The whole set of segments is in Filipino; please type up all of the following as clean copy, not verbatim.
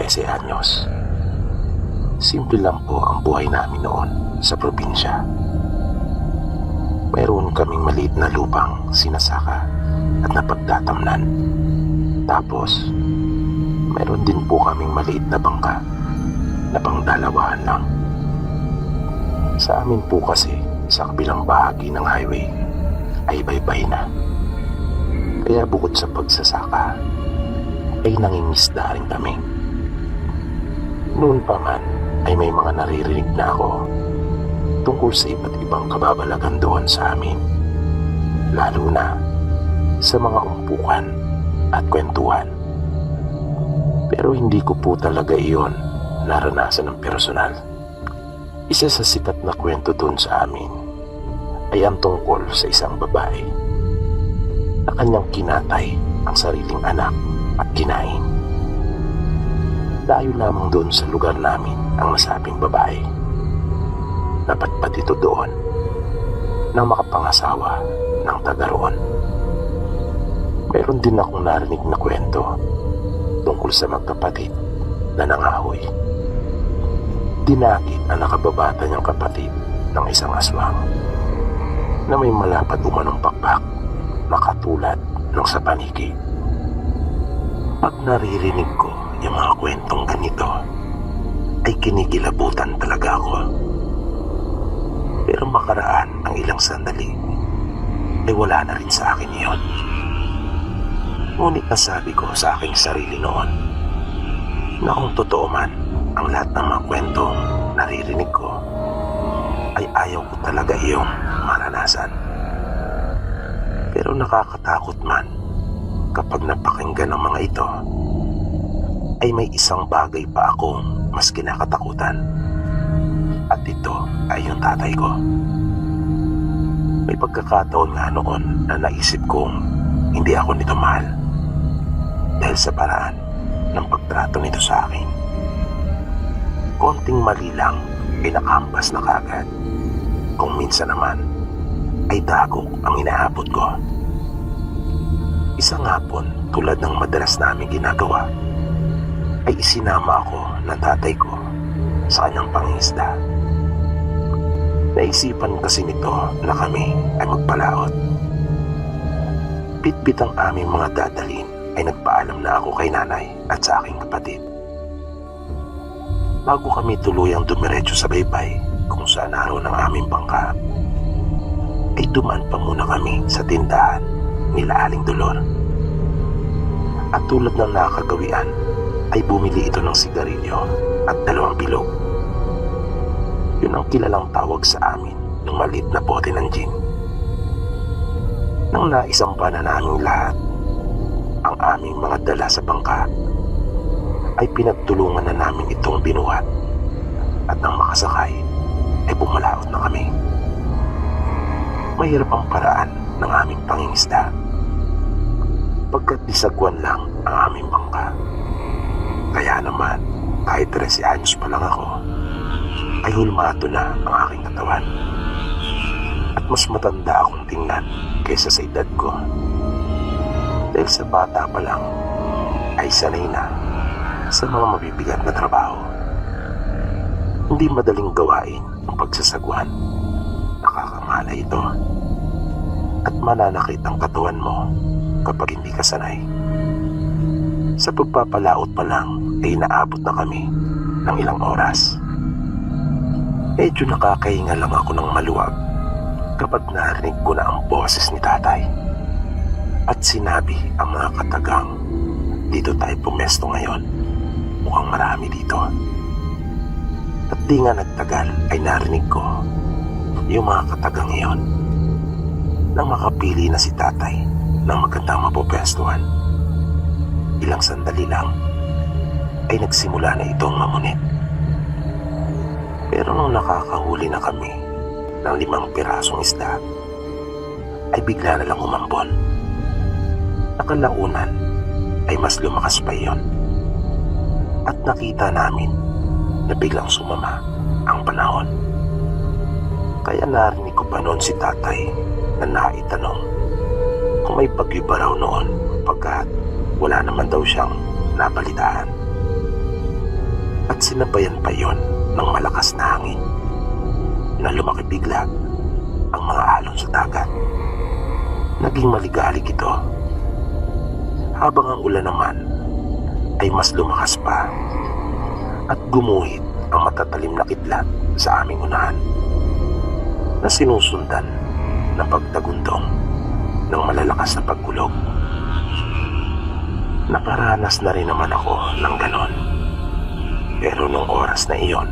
13 anyos. Simple lang po ang buhay namin noon sa probinsya. Mayroon kaming maliit na lupang sinasaka at napagtatamnan. Tapos, mayroon din po kaming maliit na bangka na pangdalawahan lang. Sa amin po kasi, sa kabilang bahagi ng highway ay baybay na. Kaya bukod sa pagsasaka, ay nangingisda rin kami. Noon pa man ay may mga naririnig na ako tungkol sa iba't ibang kababalagan doon sa amin, lalo na sa mga umpukan at kwentuhan. Pero hindi ko po talaga iyon naranasan ng personal. Isa sa sikat na kwento doon sa amin ay ang tungkol sa isang babae na kanyang kinatay ang sariling anak at kinain. Dayo lamang doon sa lugar namin ang nasabing babae. Napadpad ito doon nang makapangasawa ng taga roon. Mayroon din akong narinig na kwento tungkol sa magkapatid na nangahoy. Dinakit ang nakababata niyang kapatid ng isang aswang na may malapad umanong pakpak na katulad ng sa paniki. Pag naririnig ko yung mga kwentong ganito, ay kinikilabutan talaga ako. Pero makaraan ang ilang sandali, ay wala na rin sa akin iyon. Ngunit nasabi ko sa aking sarili noon na kung totoo man ang lahat ng mga kwentong naririnig ko, ay ayaw ko talaga iyong maranasan. Pero nakakatakot man kapag napakinggan ng mga ito, ay may isang bagay pa akong mas kinakatakutan. At ito ay yung tatay ko. May pagkakataon nga noon na naisip kong hindi ako nito mahal dahil sa paraan ng pagtrato nito sa akin. Konting mali lang ay nakampas na kagad. Kung minsan naman ay dagok ang inaabot ko. Isang hapon, tulad ng madalas namin ginagawa, ay isinama ako ng tatay ko sa kanyang pangingisda. Naisipan kasi nito na kami ay magpalaot. Bitbit ang aming mga dadalhin ay nagpaalam na ako kay nanay at sa aking kapatid. Bago kami tuluyang dumiretso sa baybay kung saan araw ng aming bangka, ay dumaan pa muna kami sa tindahan nila Aling Dolor. At tulad ng nakagawian, ay bumili ito ng sigarilyo at 2 bilog. Yun ang kilalang tawag sa amin ng maliit na bote ng gin. Nang naisampa na naming lahat ang aming mga dala sa bangka, ay pinagtulungan na namin itong binuhat at nang makasakay ay bumalaot na kami. Mahirap ang paraan ng aming pangingisda pagkat disagwan lang ang aming bangka. Kaya naman, kahit 13 anyos pa lang ako, ay hulmato na ang aking katawan. At mas matanda akong tingnan kaysa sa edad ko. Dahil sa bata pa lang, ay sanay na sa mga mabibigat na trabaho. Hindi madaling gawain ang pagsasagwan. Nakakamala ito. At mananakit ang katawan mo kapag hindi ka sanay. Sa pagpapalaot pa lang ay naabot na kami ng ilang oras. Medyo nakakahinga lang ako ng maluwag kapag narinig ko na ang boses ni tatay. At sinabi ang mga katagang, dito tayo pumesto ngayon. Mukhang marami dito. At di nga nagtagal ay narinig ko yung mga katagang iyon nang makapili na si tatay ng magandang mapupwestuhan. Ilang sandali lang ay nagsimula na itong mamunit. Pero nung nakakahuli na kami ng 5 pirasong isda, ay bigla na lang umambon. Nakalaunan ay mas lumakas pa iyon. At nakita namin na biglang sumama ang panahon. Kaya narinig ko pa noon si tatay na naitanong kung may bagyo ba raw noon pagkat wala naman daw siyang nabalitaan. At sinabayan pa yon ng malakas na hangin na lumaki bigla ang mga alon sa dagat. Naging maligalig ito, habang ang ulan naman ay mas lumakas pa at gumuhit ang matatalim na kidlat sa aming unahan na sinusundan ng pagtagundong ng malalakas na pagkulog. Nakaranas na rin naman ako ng ganon, pero nung oras na iyon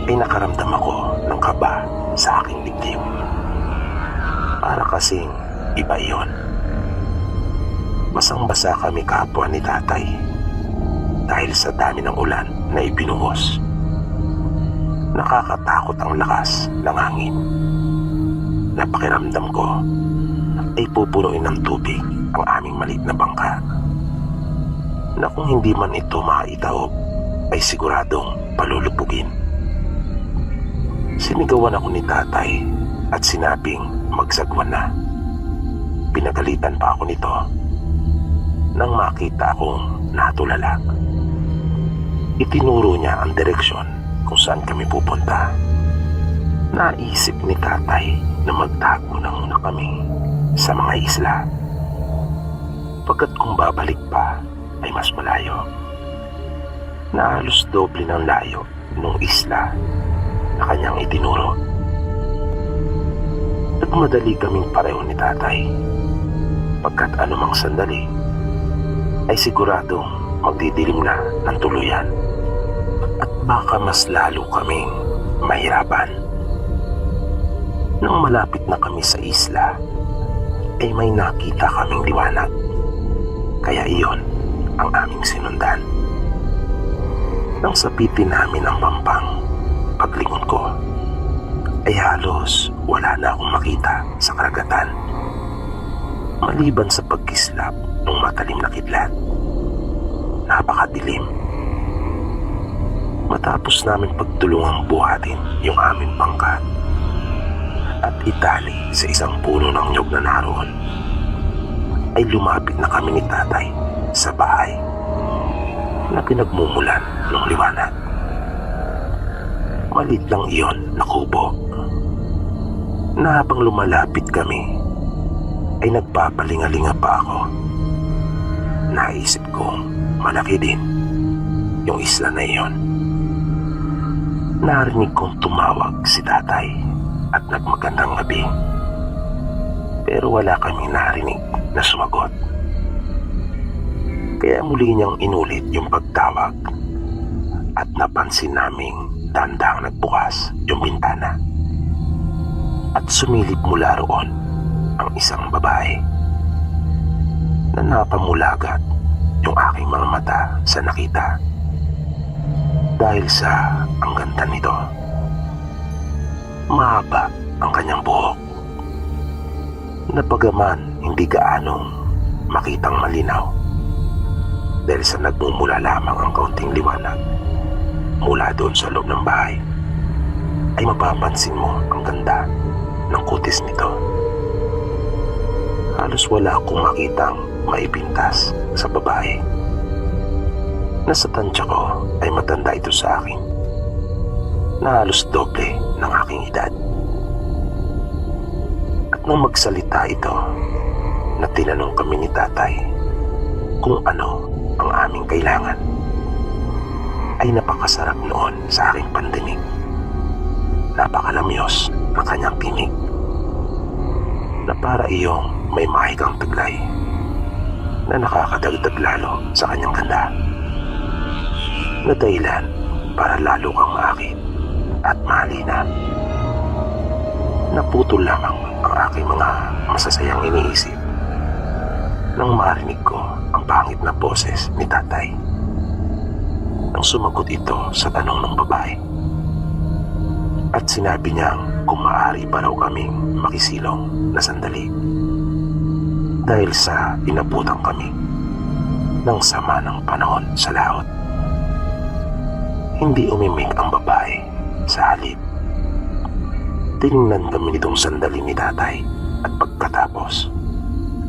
ay nakaramdam ako ng kaba sa aking dibdib. Para kasing iba iyon. Basang-basa kami kapwa ni tatay dahil sa dami ng ulan na ibinuhos. Nakakatakot ang lakas ng hangin. Napakiramdam ko ay pupunuin ng tubig ang aming maliit na bangka, na kung hindi man ito maitaob ay siguradong palulubugin. Sinigawan ako ni tatay at sinabing magsagwan na. Pinagalitan pa ako nito nang makita akong natulala. Itinuro niya ang direksyon kung saan kami pupunta. Naisip ni tatay na magtago na muna kami sa mga isla, pagkat kung babalik pa ay mas malayo, na halos doble ng layo ng isla na kanyang itinuro. Nagmadali kaming pareho ni tatay, pagkat anumang sandali ay siguradong magdidilim na ng tuluyan at baka mas lalo kaming mahirapan. Nang malapit na kami sa isla ay may nakita kaming liwanag, kaya iyon ang aming sinundan. Nang sapitin namin ang pampang, paglingon ko ay halos wala na akong makita sa karagatan, maliban sa pagkislap ng matalim na kidlat. Napakadilim. Matapos namin pagtulungang buhatin yung aming bangka at itali sa isang puno ng nyog na naroon, ay lumapit na kami ni tatay sa bahay na pinagmumulan ng liwanag. Malit lang iyon na kubo, na habang lumalapit kami ay nagpapalingalinga pa ako. Naisip kong malaki din yung isla na iyon. Narinig kong tumawag si tatay at nagmagandang gabi, pero wala kaming narinig na sumagot. Kaya muli niyang inulit yung pagtawag at napansin naming tandang nagbukas yung bintana at sumilip mula roon ang isang babae na napamulagat yung aking mga mata sa nakita, dahil sa ang ganda nito. Mahaba ang kanyang buhok, na pagaman hindi gaanong makitang malinaw dahil sa nagmumula lamang ang kaunting liwanag mula doon sa loob ng bahay, ay mapapansin mo ang ganda ng kutis nito. Halos wala akong makitang maipintas sa babae. Nasa tansya ko ay matanda ito sa akin, na halos doble ng aking edad. At nang magsalita ito, na tinanong kami ni tatay kung ano ang aming kailangan, ay napakasarap noon sa aking pandinig. Napakalamyos ng kanyang tinig, na para iyong may mahikang taglay na nakakadagdag lalo sa kanyang ganda, na dahilan para lalo kang maakit at mahalina. Naputol lamang ang aking mga masasayang iniisip nang marinig ko ang pangit na boses ni tatay nang sumagot ito sa tanong ng babae, at sinabi niyang kung maaari pa raw kaming makisilong na sandali dahil sa inabutan kami ng sama ng panahon sa laot. Hindi umimik ang babae, sa halip tiningnan kami nitong sandali ni tatay, at pagkatapos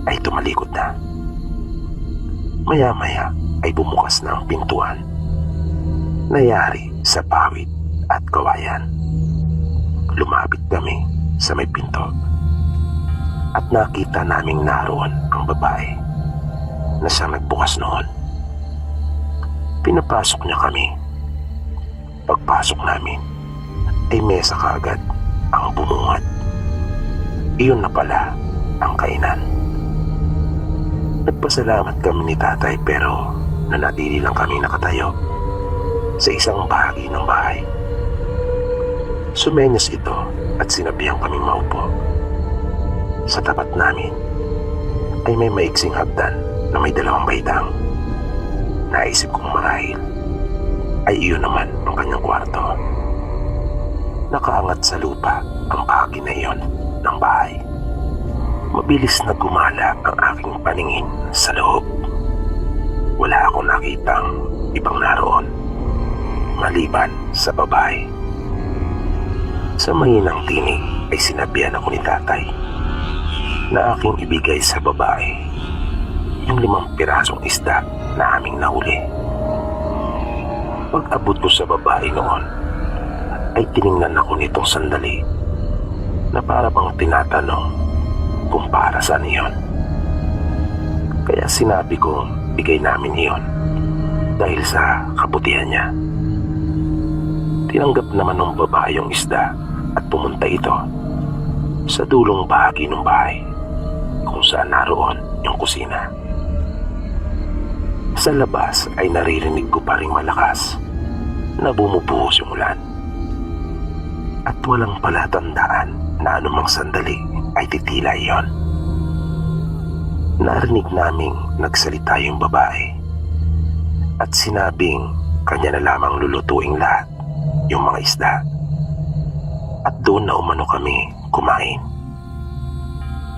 ay tumalikod na. Maya-maya ay bumukas na ang pintuan Nayari sa pawid at kawayan. Lumapit kami sa may pinto at nakita naming naroon ang babae na siyang nagbukas noon. Pinapasok niya kami. Pagpasok namin ay mesa kaagad ang bumungad. Iyon na pala ang kainan. Nagpasalamat kami ni tatay pero nanatili lang kami nakatayo sa isang bahagi ng bahay. Sumenyas ito at sinabihan kaming maupo. Sa tapat namin ay may maiksing hagdan na may 2 baitang. Naisip kong marahil ay iyon naman ang kanyang kwarto. Nakaangat sa lupa ang bahagi na iyon ng bahay. Mabilis na gumala ang aking paningin sa loob. Wala akong nakitang ibang naroon maliban sa babae. Sa mahinang tinig ay sinabihan ako ni tatay na aking ibigay sa babae yung 5 pirasong isda na aming nahuli. Pag-abot ko sa babae noon ay tiningnan ako nitong sandali na para bang tinatanong kung para saan iyon. Kaya sinabi kong bigay namin iyon dahil sa kabutihan niya. Tinanggap naman ng babae yung isda at pumunta ito sa dulong bahagi ng bahay kung saan naroon yung kusina. Sa labas ay naririnig ko pa ring malakas na bumubuhos yung ulan. At walang palatandaan na anumang sandali ay titila iyon. Narinig naming nagsalita yung babae at sinabing kanya na lamang lulutuing lahat yung mga isda. At doon na umano kami kumain.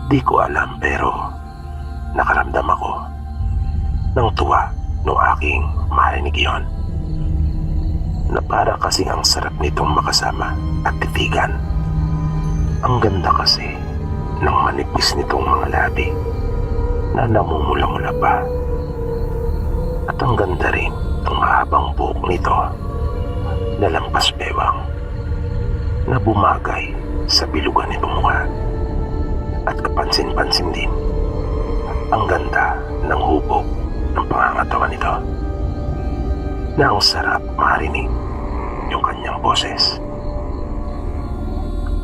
Di ko alam pero nakaramdam ako ng tuwa nung aking marinig iyon. Na para kasing ang sarap nitong makasama at titigan. Ang ganda kasi ng manipis nitong mga labi na namumula-mula pa. At ang ganda rin ng mahabang buhok nito na lampas bewang na bumagay sa bilugan nitong mukha. At kapansin-pansin din ang ganda ng hubog ng pangangatawan nito na ang sarap marinig yung kanyang boses.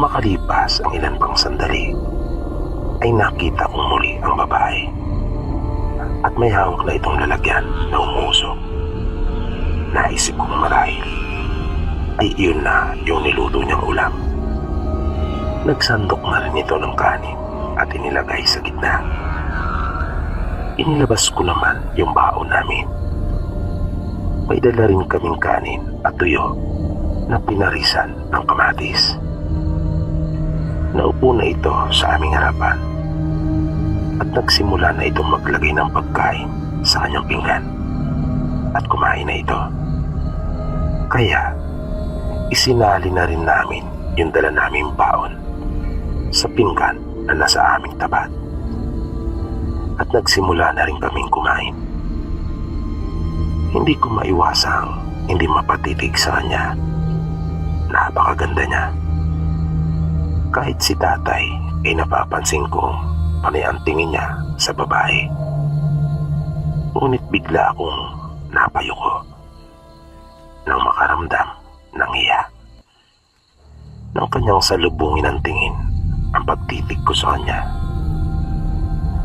Makalipas ang ilan pang sandali ay nakita kong muli ang babae at may hawak na itong lalagyan na umuusok. Naisip kong marahil ay iyon na yung niluto niyang ulam. Nagsandok na rin ito ng kanin at inilagay sa gitna. Inilabas ko naman yung baon namin. May dala rin kaming kanin at tuyo na pinarisan ng kamatis. Naupo na ito sa aming harapan at nagsimula na itong maglagay ng pagkain sa kanyang pinggan at kumain na ito. Kaya isinali na rin namin yung dala naming baon sa pinggan na nasa aming tapat at nagsimula na rin kaming kumain. Hindi ko maiwasang hindi mapatitig sa kanya. Napakaganda niya. Kahit si tatay ay napapansin kong panay ang tingin niya sa babae. Ngunit bigla akong napayuko nang makaramdam ng hiya. Nang kanyang salubungin ang tingin ang pagtitig ko sa kanya.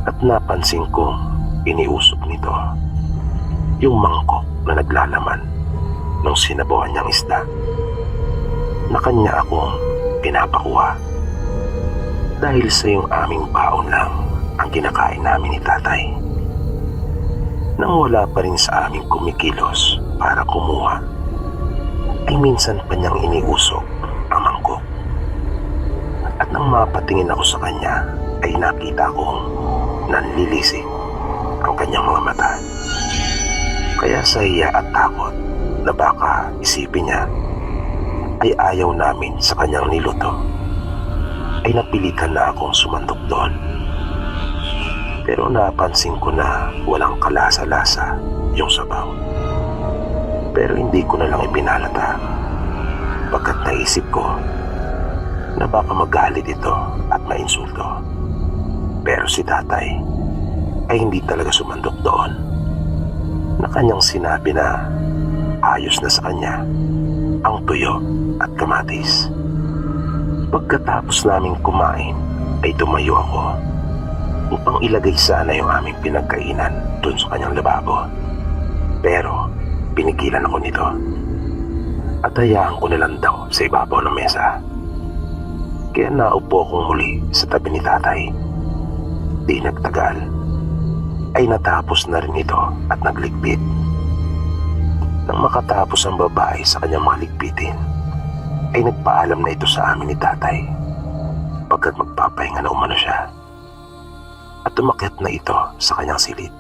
At napansin kong iniusok nito yung mangkok na naglalaman ng sinabawan niyang isda na kanya akong pinapakuha dahil sa yung aming baon lang ang kinakain namin ni tatay. Nang wala pa rin sa aming kumikilos para kumuha ay minsan pa niyang iniusok ang mangkok. At nang mapatingin ako sa kanya ay nakita kong nanlilisik ang kanyang mga mata. Kaya sa hiya at takot na baka isipin niya ay ayaw namin sa kanyang niluto, ay napilitan na akong sumandok doon. Pero napansin ko na walang kalasa-lasa yung sabaw. Pero hindi ko na lang ipinalata pagkat naisip ko na baka magalit ito at mainsulto. Pero si tatay ay hindi talaga sumandok doon, na kanyang sinabi na ayos na sa kanya ang tuyo at kamatis. Pagkatapos naming kumain ay tumayo ako upang ilagay sana yung aming pinagkainan dun sa kanyang lababo. Pero pinigilan ako nito at hayaan ko na lang daw sa ibabaw ng mesa. Kaya naupo akong muli sa tabi ni tatay. Di nagtagal ay natapos na rin ito at nagligpit. Nang makatapos ang babae sa kanyang mga ligpitin, ay nagpaalam na ito sa amin ni tatay pagkat magpapahinga na umano siya, at umakyat na ito sa kanyang silid.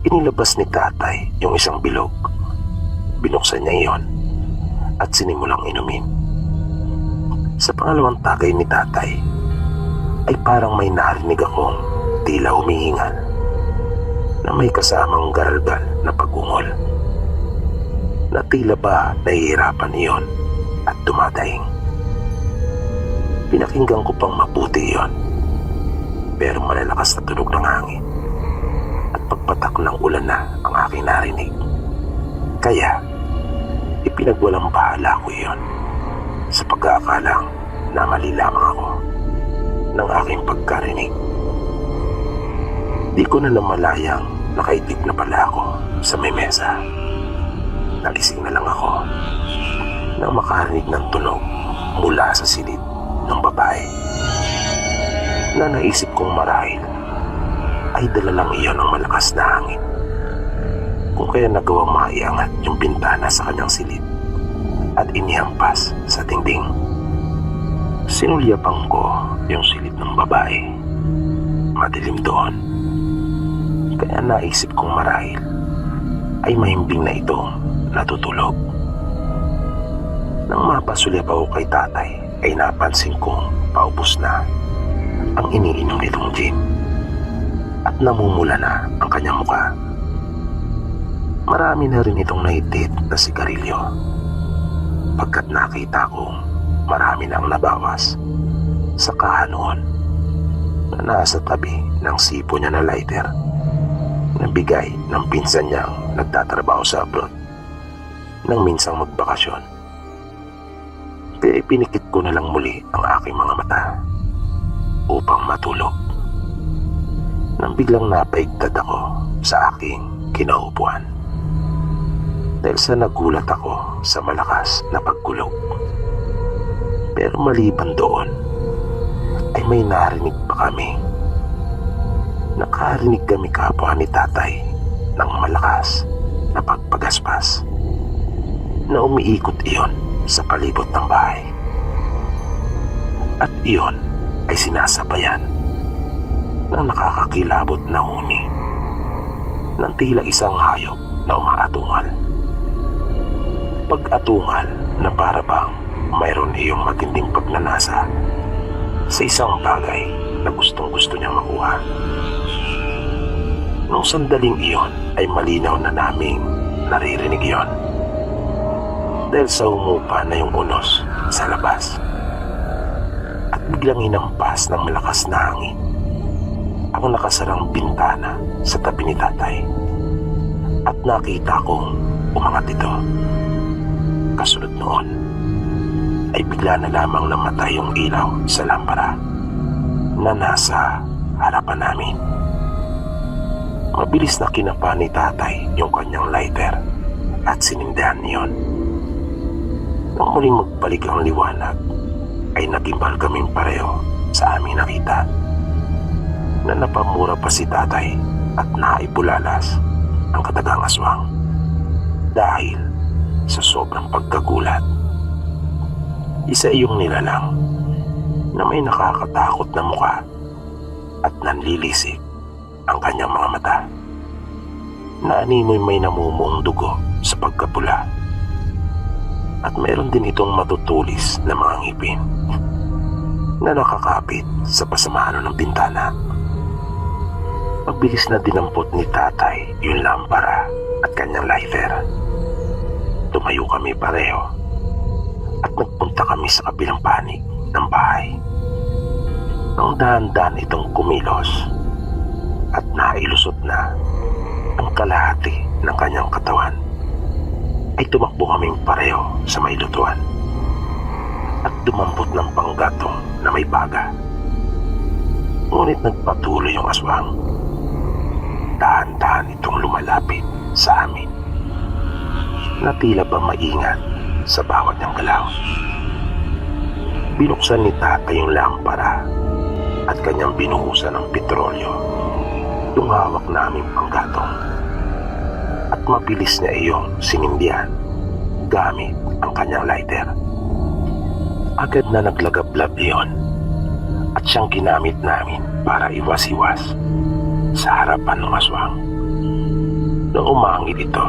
Inilabas ni tatay yung isang bilog. Binuksan niya iyon at sinimulang inumin. Sa pangalawang tagay ni tatay ay parang may narinig akong tila humihingal na may kasamang garalgal na pagungol, na tila ba nahihirapan iyon at dumadaing. Pinakinggan ko pang mabuti iyon, pero malalakas na tunog ng hangin at pagpatak ng ulan na ang aking narinig. Kaya ipinagwalang bahala ko iyon sa pag-aakalang na mali lamang ako ng aking pagkarinig. Di ko na namalayang nakaitip na pala ako sa may mesa. Nagising na lang ako nang makarinig ng tunog mula sa silid ng babae, na naisip kong marahil ay dala lang iyon ng malakas na hangin, kung kaya nagawang maiangat yung bintana sa kanyang silid at inihampas sa dingding. Sinulyapan ko yung silid ng babae. Madilim doon, kaya naisip kong marahil ay mahimbing na itong natutulog. Nang mapasulyap ako kay tatay ay napansin kong paubos na ang iniinom nitong gin at namumula na ang kanyang muka. Marami na rin itong naitid na sigarilyo, pagkat nakita kong marami na ang nabawas sa kahanoon na nasa tabi ng sipo niya na lighter na bigay ng pinsan niyang nagtatrabaho sa abroad nang minsang magbakasyon. Kaya ipinikit ko na lang muli ang aking mga mata upang matulog, nang biglang napaigtad ako sa aking kinaupuan dahil sa nagulat ako sa malakas na pagkulog. Pero maliban doon ay may narinig pa kami. Nakarinig kami kapwa ni tatay ng malakas na pagpagaspas, na umiikot iyon sa palibot ng bahay. At iyon ay sinasabayan ng nakakakilabot na huni ng tila isang hayop na umaatungal. Pag-atungal na para bang mayroon iyong matinding pagnanasa sa isang bagay na gustong-gusto niyang makuha. Nung sandaling iyon ay malinaw na naming naririnig iyon dahil sa humupa na yung unos sa labas, at biglang hinampas ng malakas na hangin ang nakasarang bintana sa tabi ni tatay, at nakita kong umangat ito. Kasunod noon ay bigla na lamang namatay yung ilaw sa lampara na nasa harapan namin. Mabilis na kinapa ni tatay yung kanyang lighter at sinindihan niyon. Nang muling magbalik ang liwanag ay nagimbal kaming pareho sa aming nakita, na napamura pa si tatay at naibulalas ang katagang aswang dahil sa sobrang pagkagulat. Isa iyong nilalang na may nakakatakot na mukha at nanlilisik ang kanyang mga mata, na animoy may namumuong dugo sa pagkapula, at mayroon din itong matutulis na mga ngipin na nakakapit sa pasamano ng bintana. Mabilis na dinampot ni tatay yung lampara at kanyang lighter Tumayo kami pareho at nagpunta kami sa kabilang panig ng bahay. Nang dahan-dahan itong kumilos at nailusot na ang kalahati ng kanyang katawan, ay tumakbo kaming pareho sa may lutuan at dumambot ng panggatong na may baga. Ngunit nagpatuloy yung aswang. Dahan-dahan itong lumalapit sa amin na tila ba maingat sa bawat niyang galaw. Binuksan ni tatay yung lampara at kanyang binuhusan ng petrolyo yung hawak naming panggatong, at mabilis niya iyong sinindihan gamit ang kanyang lighter. Agad na naglagablab iyon at siyang ginamit namin para iwas-iwas sa harapan ng aswang. Nang umangit ito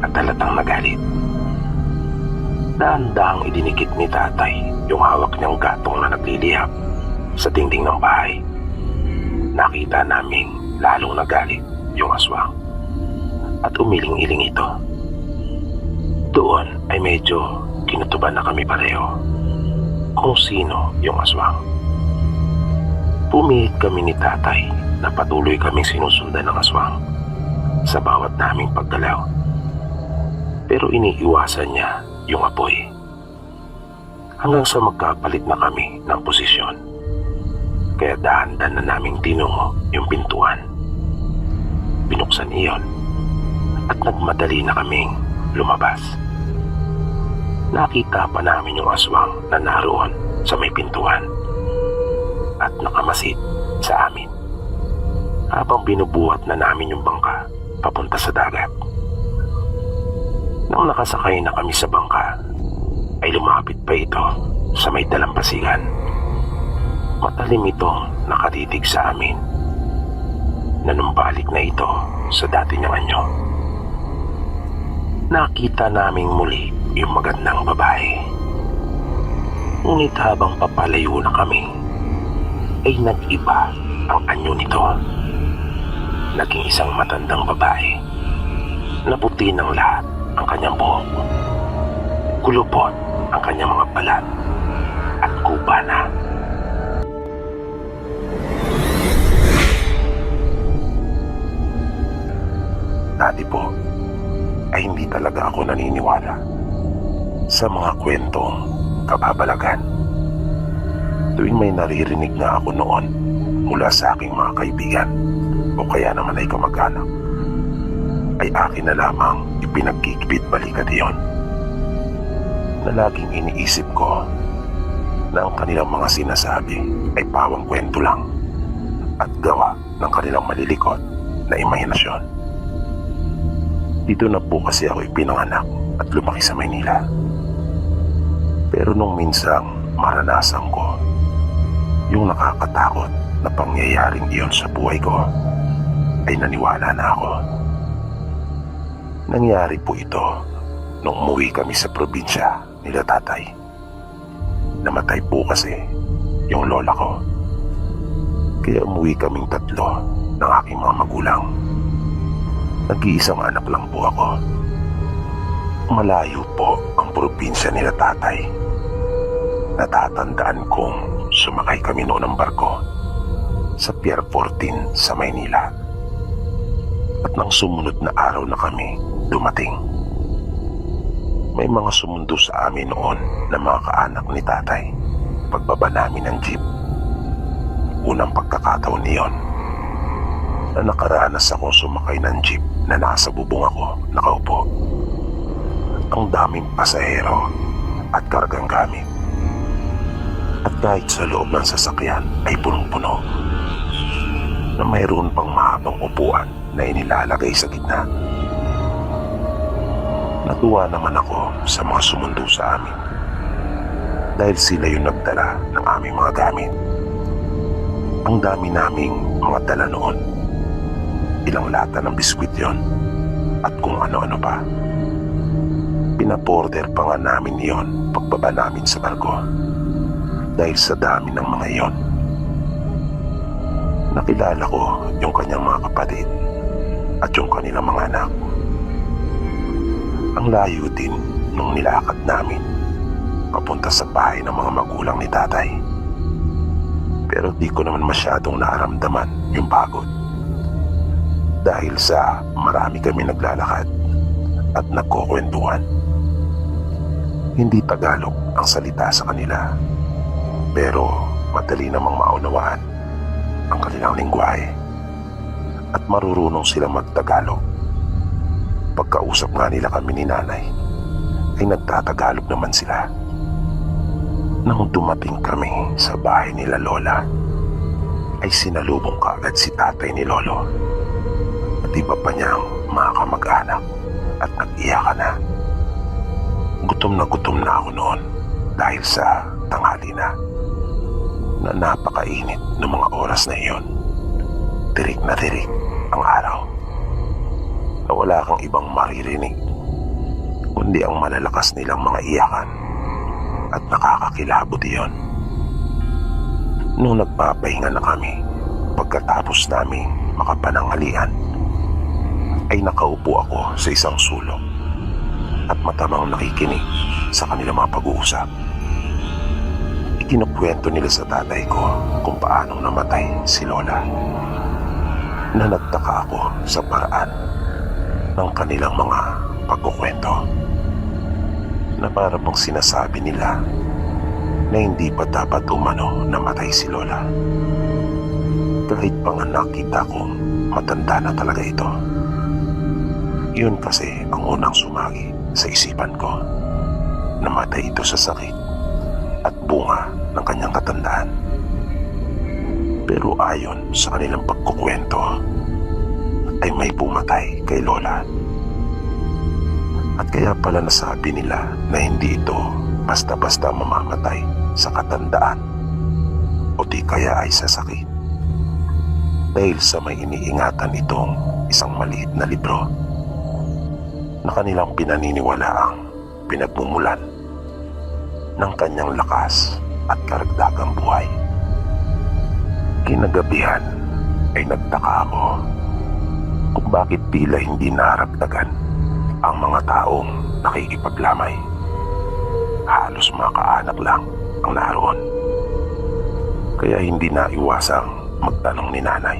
at halatang nagalit, dahan-dahang idinikit ni tatay yung hawak niyang gatong na naglilihap sa dingding ng bahay. Nakita naming lalong nagalit yung aswang at umiling-iling ito. Doon ay medyo kinutuban na kami pareho kung sino yung aswang. Pumihit kami ni tatay na patuloy kaming sinusundan ng aswang sa bawat naming paggalaw. Pero iniiwasan niya yung apoy hanggang sa magkapalit na kami ng posisyon. Kaya dahan-dahan na naming tinungo yung pintuan. Binuksan iyon at nagmadali na kaming lumabas. Nakita pa namin yung aswang na naroon sa may pintuan at nakamasid sa amin habang binubuhat na namin yung bangka papunta sa dagat. Nang nakasakay na kami sa bangka, ay lumapit pa ito sa may dalampasigan. Matalim itong nakatitig sa amin. Nanumbalik na ito sa dati niyang anyo. Nakita naming muli yung magandang babae. Ngunit habang papalayo na kami, ay nag-iba ang anyo nito. Naging isang matandang babae na puti ng lahat ang kanyang buhok. Kulubot ang kanyang mga balat at kubana. Dati po ay hindi talaga ako naniniwala sa mga kwentong kababalagan. Tuwing may naririnig na ako noon mula sa aking mga kaibigan o kaya naman ay kamag-anak, ay akin na lamang ipinagkikibit balikat iyon, na laging iniisip ko na ang kanilang mga sinasabi ay pawang kwento lang at gawa ng kanilang malilikot na imahinasyon. Dito na po kasi ako ipinanganak at lumaki sa Maynila. Pero nung minsang maranasan ko yung nakakatakot na pangyayaring iyon sa buhay ko, ay naniwala na ako. Nangyari po ito nung umuwi kami sa probinsya nila tatay. Namatay po kasi yung lola ko. Kaya umuwi kaming tatlo ng aking mga magulang. Nag-iisang anak lang po ako. Malayo po ang probinsya nila tatay. Natatandaan kong sumakay kami noon ng barko sa Pier 14 sa Maynila. At nang sumunod na araw na kami dumating, may mga sumundo sa amin noon na mga kaanak ni tatay pagbaba namin ng jeep. Unang pagkakataon niyon na nakaranas akong sumakay ng jeep na nasa bubong ako nakaupo. Ang daming pasahero at kargang gamit. At kahit sa loob ng sasakyan ay punong-puno, na mayroon pang mahabang upuan na inilalagay sa gitna. Natuwa naman ako sa mga sumundo sa amin dahil sila yung nagdala ng aming mga gamit. Ang dami naming mga dala noon. Ilang lata ng biskwit yon at kung ano-ano pa. Pinaporder pa nga namin yon pagbaba namin sa barko dahil sa dami ng mga yon. Nakilala ko yung kanyang mga kapatid at yung kanilang mga anak. Ang layo din nung nilakad namin papunta sa bahay ng mga magulang ni tatay. Pero di ko naman masyadong naramdaman yung pagod. Dahil sa marami kami naglalakad at nagkukwentuhan. Hindi Tagalog ang salita sa kanila, pero madali namang maunawaan ang kanilang lingwahe at marurunong silang magtagalog. Pagkausap nga nila kami ni nanay, ay nagtatagalog naman sila. Nang dumating kami sa bahay nila lola, ay sinalubong kaagad si tatay ni lolo at iba pa niyang mga kamag-anak at nag-iyakan na. Gutom na ako noon dahil sa tanghali na napakainit ng mga oras na iyon. Tirik na tirik ang araw na wala kang ibang maririnig kundi ang malalakas nilang mga iyakan at nakakakilabot iyon. Nung nagpapahinga na kami pagkatapos namin makapananghalian, ay nakaupo ako sa isang sulok at matamang nakikinig sa kanilang mga pag-uusap. Ikinukwento nila sa tatay ko kung paanong namatay si lola, na nagtaka ako sa paraan ng kanilang mga pagkukwento, na para bang sinasabi nila na hindi pa dapat umano namatay si lola, kahit pa nga nakita kong matanda na talaga ito. Yun kasi ang unang sumagi sa isipan ko, namatay ito sa sakit at bunga ng kanyang katandaan. Pero ayon sa kanilang pagkukwento, ay may pumatay kay lola. At kaya pala nasabi nila na hindi ito basta-basta mamamatay sa katandaan o di kaya ay sa sakit, dahil sa may iniingatan itong isang maliit na libro na kanilang pinaniniwalaang pinagmumulan ng kanyang lakas at karagdagang buhay. Kinagabihan ay nagtaka ako kung bakit tila hindi naragdagan ang mga taong nakikipaglamay. Halos mga kaanak lang ang naroon. Kaya hindi naiwasang magtanong ni nanay.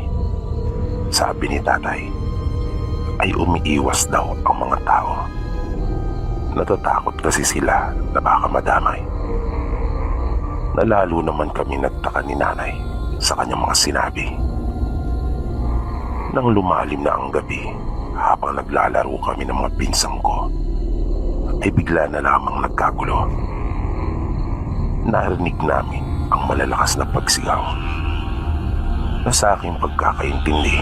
Sabi ni tatay, ay umiiwas daw ang mga tao. Natatakot kasi sila na baka madamay. Nalalo naman kami nagtaka ni nanay sa kanyang mga sinabi. Nang lumalim na ang gabi, habang naglalaro kami ng mga pinsang ko, ay bigla na lamang nagkagulo. Narinig namin ang malalakas na pagsigaw na sa aking pagkakaintindi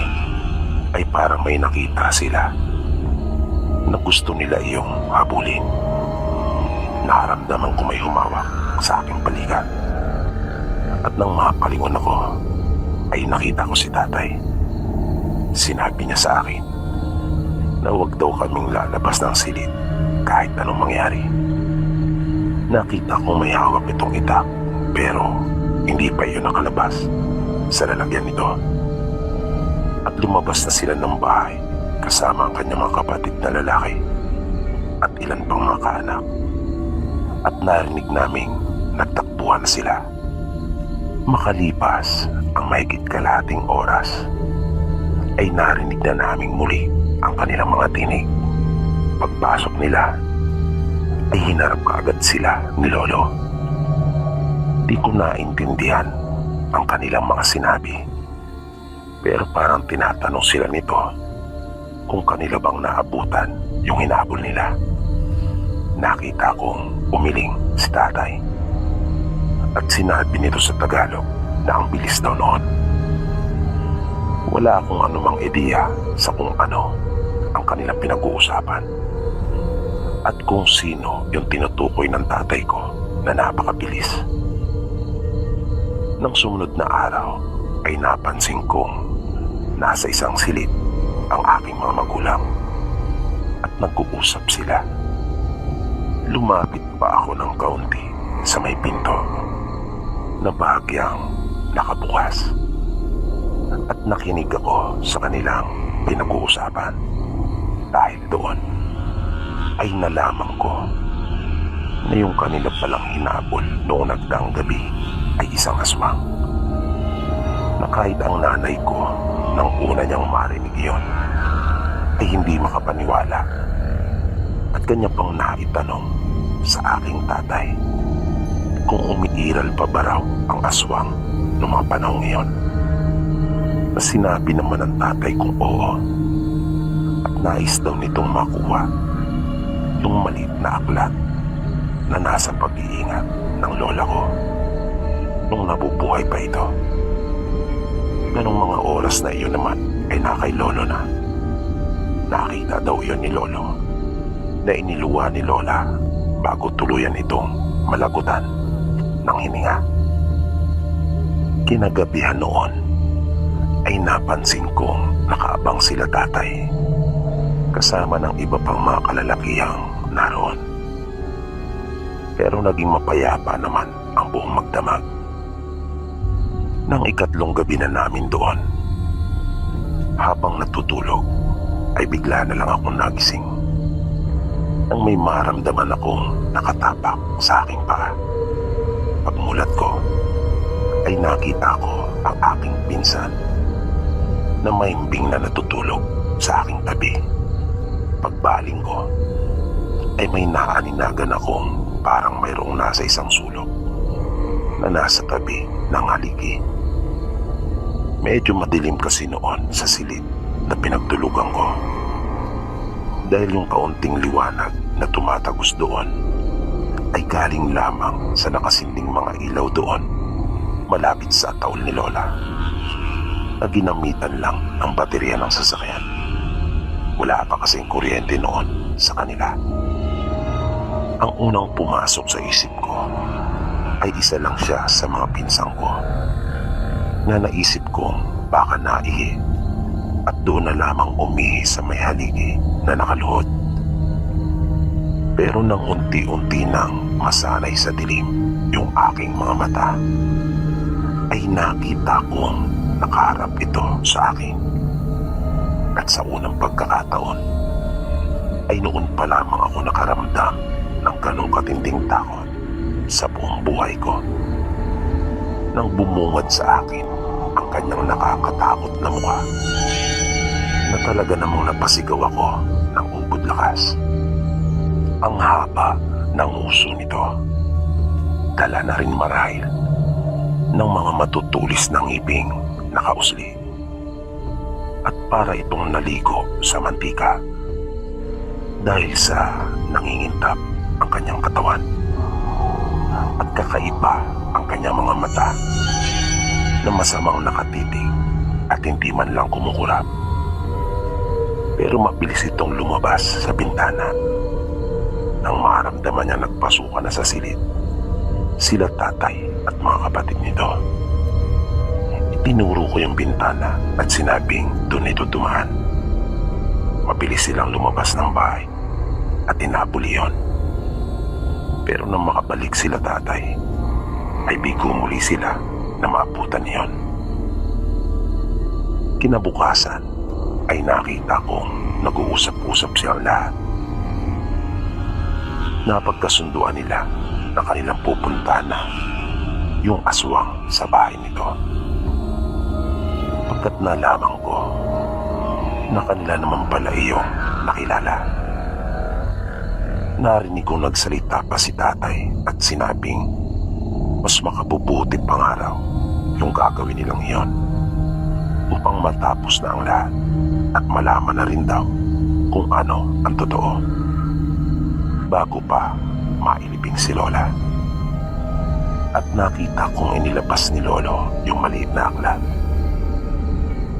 ay parang may nakita sila na gusto nila iyong habulin. Naramdaman ko may humawak sa aking balikat. At nang makapalingon ako, ay nakita ko si tatay. Sinabi niya sa akin na huwag daw kaming lalabas ng silid kahit anong mangyari. Nakita ko may hawak itong itak, pero hindi pa iyon nakalabas sa lalagyan nito. At lumabas na sila ng bahay kasama ang kanyang mga kapatid na lalaki at ilan pang mga kaanak. At narinig naming nagtakbuhan na sila. Makalipas ang mahigit kalahating oras, ay narinig na naming muli ang kanilang mga tinig. Pagpasok nila, ay hinarap kaagad sila ni lolo. Di ko naintindihan ang kanilang mga sinabi, pero parang tinatanong sila nito kung kanila bang naabutan yung hinabol nila. Nakita kong umiling si tatay at sinabi nito sa Tagalog na ang bilis daw noon. Wala akong anumang ideya sa kung ano ang kanilang pinag-uusapan at kung sino yung tinutukoy ng tatay ko na napakabilis. Nang sumunod na araw ay napansin kong nasa isang silid ang aking mga magulang at nag-uusap sila. Lumapit pa ako ng kaunti sa may pinto na bahagyang nakabukas at nakinig ako sa kanilang pinag-uusapan. Dahil doon ay nalaman ko na yung kanila palang hinabol noong nagdaang gabi ay isang aswang. Na kahit ang nanay ko nang una niyang marinig iyon ay hindi makapaniwala at kanya pang naitanong sa aking tatay kung umiiral pa ba raw ang aswang noong mga panahong iyon. Na sinabi naman ng tatay kong oo at nais daw nitong makuha yung maliit na aklat na nasa pag-iingat ng lola ko nung nabubuhay pa ito. Ganong mga oras na iyon naman ay nakay lolo na. Nakita daw iyon ni lolo na iniluwa ni lola bago tuluyan itong malagutan ng hininga. Kinagabihan noon ay napansin kong nakaabang sila tatay kasama ng iba pang mga kalalakihang naroon. Pero naging mapayapa naman ang buong magdamag. Nang ikatlong gabi na namin doon, habang natutulog ay bigla na lang akong nagising nang may maramdaman akong nakatapak sa aking paa. Pagmulat ko ay nakita ko ang aking pinsan na mahimbing na natutulog sa aking tabi. Pagbaling ko ay may naaninagan akong parang mayroong nasa isang sulok na nasa tabi ng haligi. Medyo madilim kasi noon sa silid na pinagtulugan ko dahil yung kaunting liwanag na tumatagos doon ay galing lamang sa nakasinding mga ilaw doon malapit sa taul ni lola na ginamitan lang ng baterya ng sasakyan. Wala pa kasing kuryente noon sa kanila. Ang unang pumasok sa isip ko ay isa lang siya sa mga pinsang ko na naisip kong baka naihi at doon na lamang umihi sa may haligi na nakaluhod. Pero nang unti-unti nang masanay sa dilim yung aking mga mata, ay nakita kong nakaharap ito sa akin. At sa unang pagkakataon, ay noon pa lamang ako nakaramdam ng ganong katinding takot sa buong buhay ko. Nang bumungad sa akin ang kanyang nakakatakot na mukha, na talaga namang napasigaw ako ng ubod lakas. Ang haba ng uso nito, dala na rin marahil ng mga matutulis na ngiping nakausli. At para itong naligo sa mantika dahil sa nangingintap ang kanyang katawan. At kakaiba ang kanyang mga mata na masamang nakatitig at hindi man lang kumukurap. Pero mabilis itong lumabas sa bintana nang maramdaman niya nagpasukan na sa silid sila tatay at mga kapatid nito. Itinuro ko yung bintana at sinabing doon ito dumaan. Mabilis silang lumabas ng bahay at inabol iyon. Pero nang makabalik sila tatay, ay bigo muli sila na maabutan iyon. Kinabukasan ay nakita kong nag-uusap-usap silang lahat. Napagkasunduan nila na kanilang pupuntahan na yung aswang sa bahay nito. Pagkat nalaman ko na kanila naman pala iyong nakilala. Narinig kong nagsalita pa si tatay at sinabing mas makabubuti pang araw yung gagawin nilang iyon upang matapos na ang lahat at malaman na rin daw kung ano ang totoo bago pa mailibing si lola. At nakita kong inilabas ni lolo yung maliit na aklat.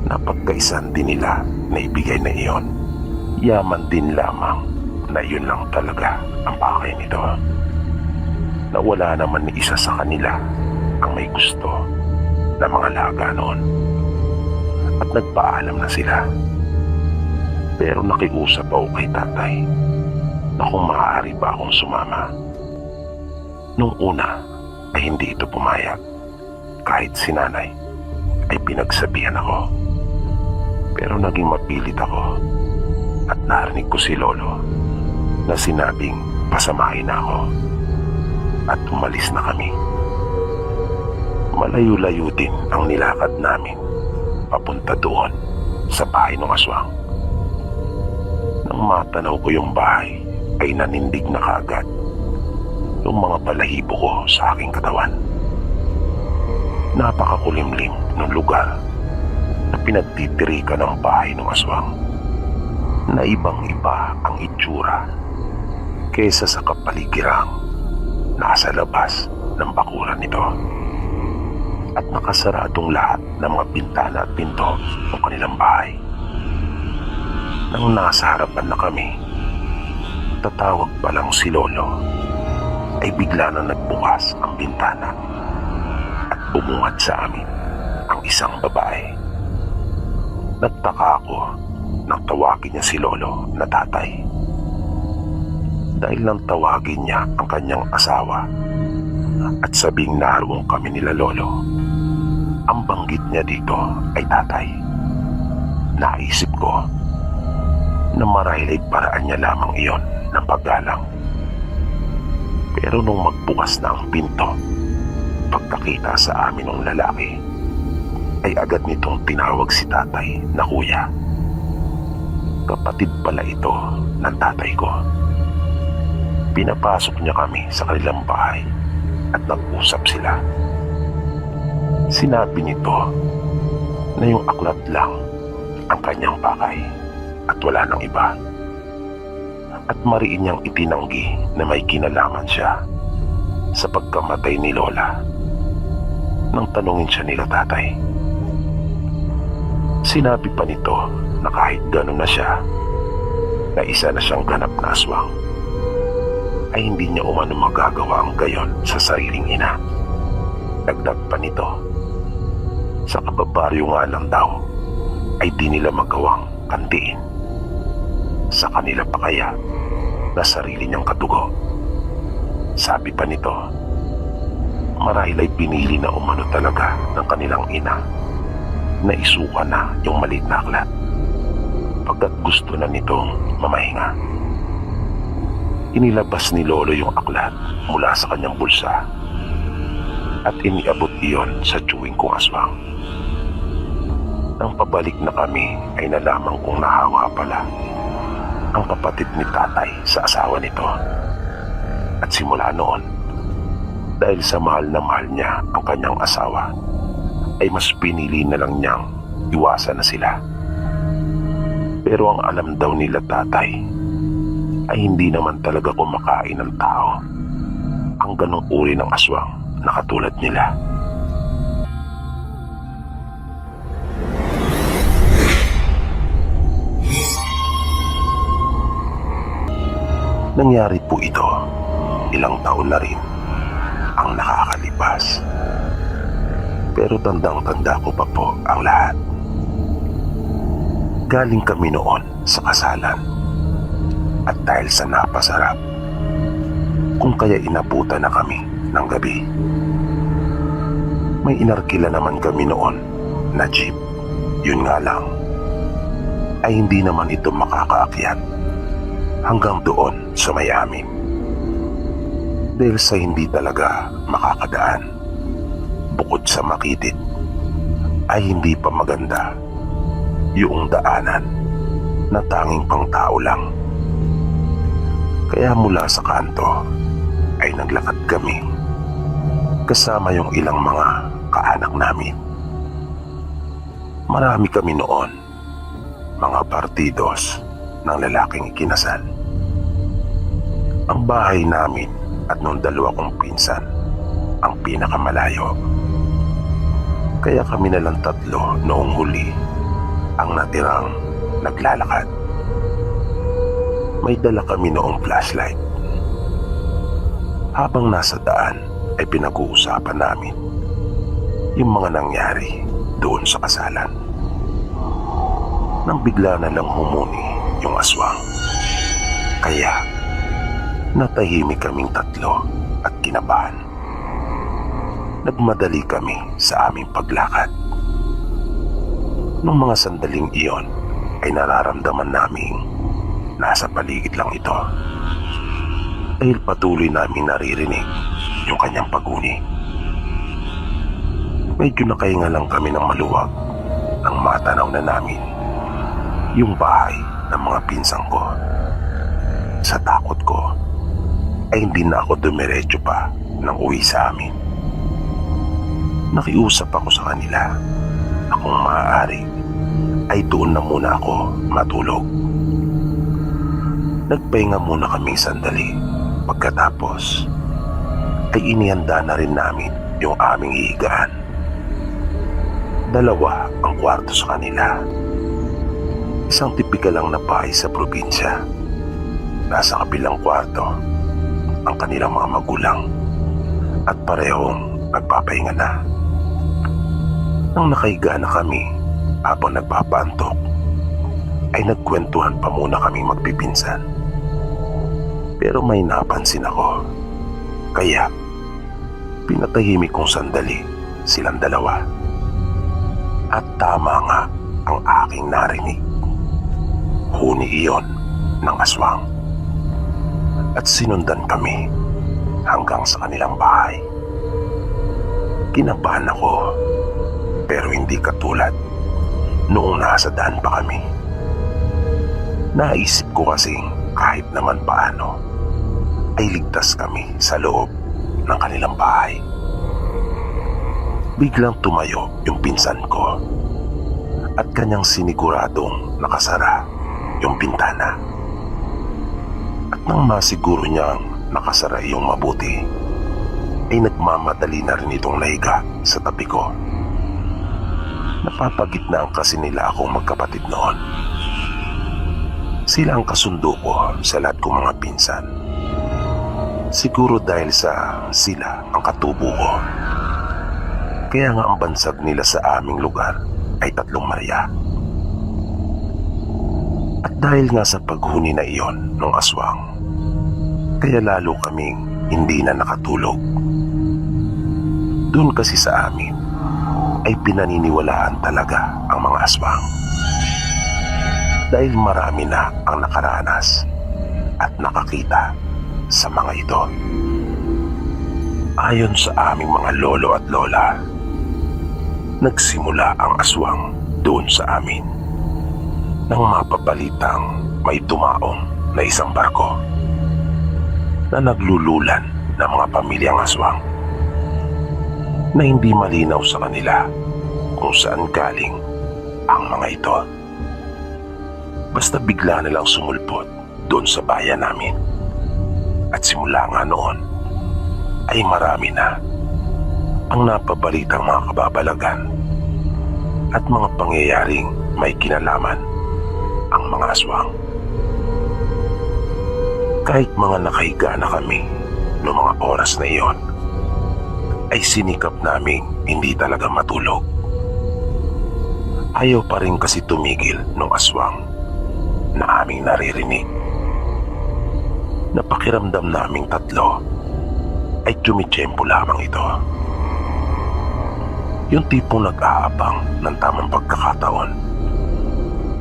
Napagkaisan din nila na ibigay na iyon. Yaman din lamang na yun lang talaga ang pakay nito. Na wala naman ni isa sa kanila ang may gusto na mga laga noon. At nagpaalam na sila. Pero nakiusap ako kay tatay na kung maaari ba akong sumama. Nung una ay hindi ito pumayag. Kahit si nanay ay pinagsabihan ako. Pero naging mapilit ako at narinig ko si lolo na sinabing pasamahin na ako at umalis na kami. Malayo-layo din ang nilakad namin papunta doon sa bahay ng aswang. Nang matanaw ko yung bahay ay nanindig na kaagad yung mga balahibo ko sa aking katawan. Napakakulimlim ng lugar na pinagtitirikan ng bahay ng aswang, na ibang-iba ang itsura kesa sa kapaligirang nasa labas ng bakuran nito. At nakasaradong lahat ng mga bintana at pinto ng kanilang bahay. Nang nasa harapan na kami, tatawag pa lang si Lolo, ay bigla na nagbukas ang bintana at bumungad sa amin ang isang babae. Nagtaka ako nang tawagin niya si Lolo na tatay. Dahil nang tawagin niya ang kanyang asawa at sabing naroon kami nila Lolo, ang banggit niya dito ay tatay. Naisip ko na marahil ay paraan niya lamang iyon ng paggalang. Pero nung magbukas na ang pinto, pagkakita sa amin ng lalaki, ay agad nitong tinawag si tatay na kuya. Kapatid pala ito ng tatay ko. Pinapasok niya kami sa kanilang bahay at nag-usap sila. Sinabi nito na yung aklat lang ang kanyang pakay at wala nang iba. At mariin niyang itinanggi na may kinalaman siya sa pagkamatay ni Lola nang tanungin siya nila tatay. Sinabi pa nito na kahit gano'n na siya, na isa na siyang ganap na aswang, ay hindi niya umano magagawa ang gayon sa sariling ina. Dagdag pa nito, sa kababaryo nga lang daw ay di nila magawang kantiin sa kanila pa kaya na sarili niyang kadugo. Sabi pa nito, marahil ay pinili na umano talaga ng kanilang ina na isuka na yung maliit na aklat pagkat gusto na nitong mamahinga. Inilabas ni Lolo yung aklat mula sa kanyang bulsa at iniabot iyon sa tiyuwing kong aswang. Nang pabalik na kami ay nalaman kong nahawa pala ang kapatid ni tatay sa asawa nito. At simula noon, dahil sa mahal na mahal niya ang kanyang asawa, ay mas pinili na lang niyang iwasan na sila. Pero ang alam daw nila tatay ay hindi naman talaga kumakain ng tao ang ganong uri ng aswang na katulad nila. Nangyari po ito, ilang taon na rin ang nakakalipas. Pero tandang-tanda ko pa po ang lahat. Galing kami noon sa kasalan at dahil sa napasarap, kung kaya inabutan na kami ng gabi. May inarkila naman kami noon na jeep. Yun nga lang, ay hindi naman ito makakaakyat hanggang doon sa may amin. Dahil sa hindi talaga makakadaan, bukod sa makitid, ay hindi pa maganda yung daanan na tanging pang tao lang. Kaya mula sa kanto ay naglakad kami kasama yung ilang mga kaanak namin. Marami kami noon, mga partidos ng lalaking ikinasal. Ang bahay namin at nung dalawa kong pinsan ang pinakamalayo. Kaya kami na lang tatlo noong huli ang natirang naglalakad. May dala kami noong flashlight. Habang nasa daan ay pinag-uusapan namin yung mga nangyari doon sa kasalan. Nang bigla na lang humuni yung aswang. Kaya natahimik kaming tatlo at kinabahan. Nagmadali kami sa aming paglakad. Nung mga sandaling iyon ay nararamdaman naming nasa paligid lang ito dahil patuloy namin naririnig yung kanyang paguni. Medyo nakahinga lang kami ng maluwag nang matanaw na namin yung bahay ng mga pinsang ko. Sa takot ko ay hindi na ako dumiretso pa nang uwi sa amin. Nakiusap ako sa kanila na kung maaari ay doon na muna ako matulog. Nagpahinga muna kaming sandali. Pagkatapos ay inihanda na rin namin yung aming higaan. 2 ang kwarto sa kanila. Isang tipikal lang na bahay sa probinsya. Nasa kabilang kwarto ang kanilang mga magulang at parehong nagpapahinga na. Nang nakahiga na kami habang nagpapaantok, ay nagkwentuhan pa muna kaming magpipinsan. Pero may napansin ako, kaya pinatahimik kong sandali silang dalawa. At tama nga ang aking narinig. Huni iyon ng aswang. At sinundan kami hanggang sa kanilang bahay. Kinabahan ako, pero hindi katulad noong nasa daan pa kami. Naisip ko kasing kahit naman paano ay ligtas kami sa loob ng kanilang bahay. Biglang tumayo yung pinsan ko at kanyang siniguradong nakasara yung bintana. At nang masiguro niyang nakasara yung mabuti, ay nagmamadali na rin itong nahiga sa tabi ko. Napapagitnaan kasi nila akong magkapatid noon. Sila ang kasundo ko sa lahat kong mga pinsan. Siguro dahil sa sila ang katubo ko. Kaya nga ang bansag nila sa aming lugar ay 3 Maria. At dahil nga sa paghuni na iyon ng aswang, kaya lalo kaming hindi na nakatulog. Doon kasi sa amin ay pinaniniwalaan talaga ang mga aswang. Dahil marami na ang nakaranas at nakakita sa mga ito. Ayon sa aming mga lolo at lola, nagsimula ang aswang doon sa amin nang mapabalitang may dumaong na isang barko na naglululan ng mga pamilyang aswang na hindi malinaw sa kanila kung saan galing ang mga ito. Basta bigla nilang sumulpot doon sa bayan namin. At simula nga noon ay marami na ang napabalitang mga kababalagan at mga pangyayaring may kinalaman ang mga aswang. Kahit mga nakahiga na kami noong mga oras na iyon, ay sinikap naming hindi talaga matulog. Ayaw pa rin kasi tumigil ng aswang na aming naririnig. Napakiramdam naming 3 ay tumitsyempo lamang ito. Yung tipong nag-aabang ng tamang pagkakataon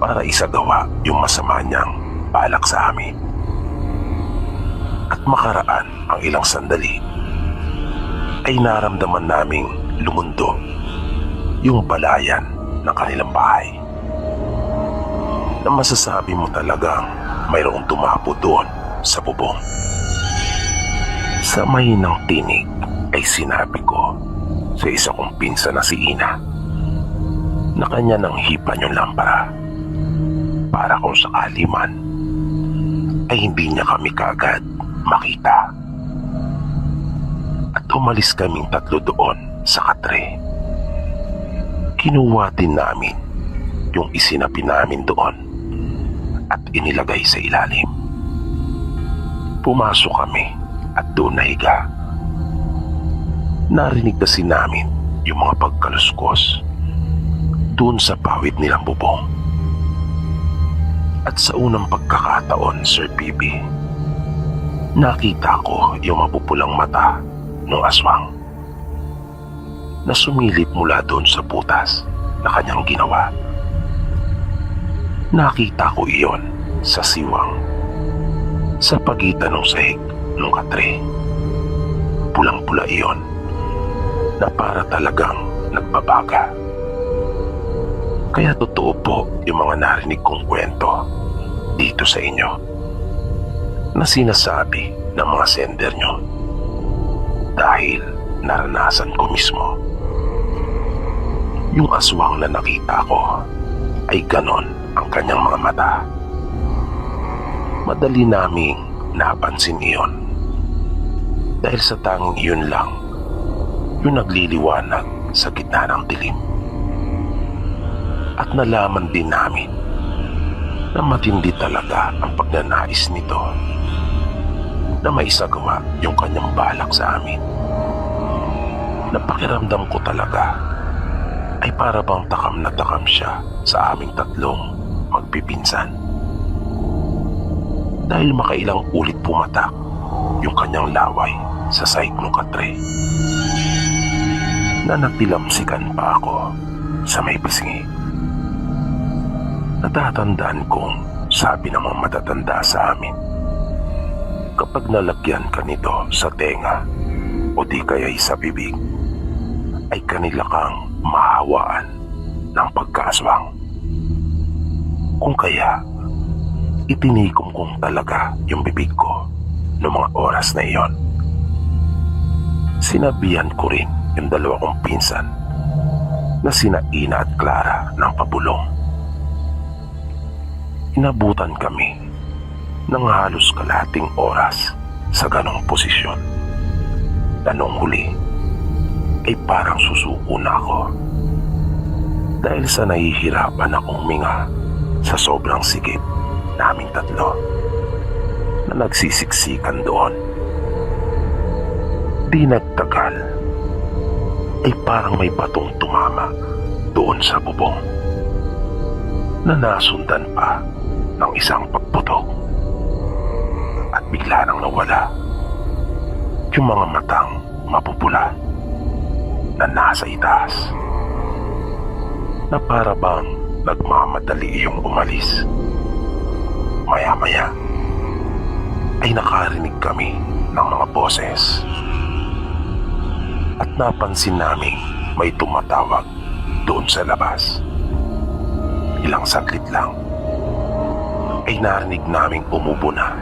para isagawa yung masama niyang balak sa amin. At makaraan ang ilang sandali ay naramdaman naming lumundo yung balayan ng kanilang bahay. Na masasabi mo talagang mayroong tumapo doon sa bubong. Sa mahinang tinig ay sinabi ko sa isa kong pinsan na si Ina na kanya nang hipan yung lampara para kung sakali man ay hindi niya kami kaagad makita. At umalis kaming 3 doon sa katre. Kinuha din namin yung isinapi namin doon at inilagay sa ilalim. Pumasok kami at doon nahiga. Narinig kasi namin yung mga pagkaluskos doon sa pawid nilang bubong. At sa unang pagkakataon, Sir Bibi, nakita ko yung mapupulang mata ng aswang na sumilip mula doon sa butas na kanyang ginawa. Nakita ko iyon sa siwang sa pagitan ng sahig nung katre. Pulang-pula iyon na para talagang nagbabaga. Kaya totoo po yung mga narinig kong kwento dito sa inyo na sinasabi ng mga sender nyo dahil naranasan ko mismo. Yung aswang na nakita ko ay ganon ang kanyang mga mata. Madali naming napansin iyon dahil sa tanging iyon lang yung nagliliwanag sa gitna ng dilim. At nalaman din namin na matindi talaga ang pagnanais nito na maisagawa yung kanyang balak sa amin. Napakiramdam ko talaga ay para bang takam na takam siya sa aming tatlong magpipinsan. Dahil makailang ulit pumatak yung kanyang laway sa sahig ng katre. Na nagtilamsikan pa ako sa may pisngi. Natatandaan kong sabi ng mga matatanda sa amin, kapag nalagyan ka nito sa tenga o di kaya'y sa bibig, ay kanila kang mahawaan ng pagkaaswang. Kung kaya, itinikom kong talaga yung bibig ko noong mga oras na iyon. Sinabihan ko rin yung dalawa kong pinsan na sina Ina at Clara ng pabulong. Inabutan kami ng halos kalahating oras sa ganong posisyon. Na nung huli ay parang susuko na ako dahil sa nahihirapan akong minga sa sobrang sigip naming tatlo na nagsisiksikan doon. Di nagtagal ay parang may batong tumama doon sa bubong na nasundan pa ng isang pagputok at bigla nang nawala yung mga matang mapupula na nasa itaas na para bang nagmamadali yung umalis. Maya-maya ay nakarinig kami ng mga boses at napansin naming may tumatawag doon sa labas. Ilang saglit lang ay narinig naming umubo na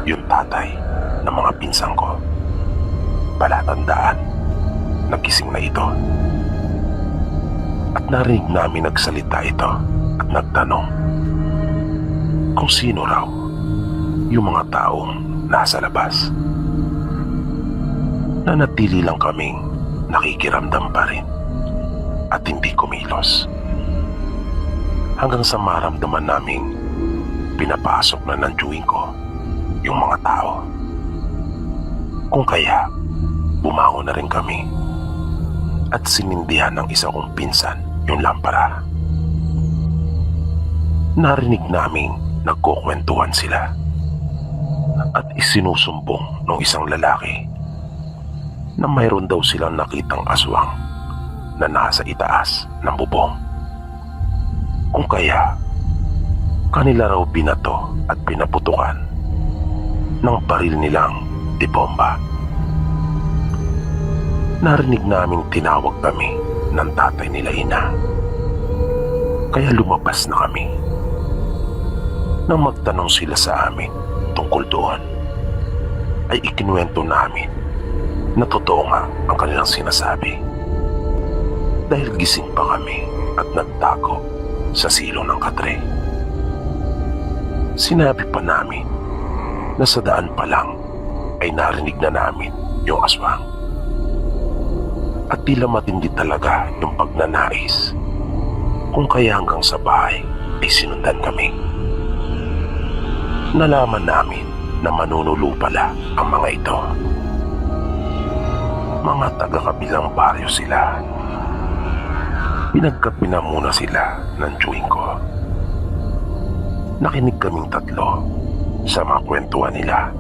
yung tatay ng mga pinsang ko. Palatandaan, nagising na ito. At narinig namin nagsalita ito at nagtanong kung sino raw yung mga taong nasa labas. Nanatili lang kaming nakikiramdam pa rin at hindi kumilos hanggang sa maramdaman naming pinapasok na ng chewing ko yung mga tao. Kung kaya, bumangon na rin kami at sinindihan ng isa kong pinsan yung lampara. Narinig naming nagkukwentuhan sila at isinusumbong ng isang lalaki na mayroon daw silang nakitang aswang na nasa itaas ng bubong. Kung kaya, kanila raw binato at pinaputukan ng baril nilang dibomba. Narinig naming tinawag kami ng tatay nila Ina. Kaya lumabas na kami. Nang magtanong sila sa amin tungkol doon, ay ikinuwento namin na totoo nga ang kanilang sinasabi. Dahil gising pa kami at nagtago sa silong ng katre. Sinabi pa namin na sa daan pa lang ay narinig na namin yung aswang. At tila matindi talaga yung pagnanais, kung kaya hanggang sa bahay ay sinundan kami. Nalaman namin na manunulo pala ang mga ito. Mga taga-kabilang baryo sila. Pinagkapi na muna sila ng chewing ko. Nakinig kaming tatlo sa mga kwentuhan nila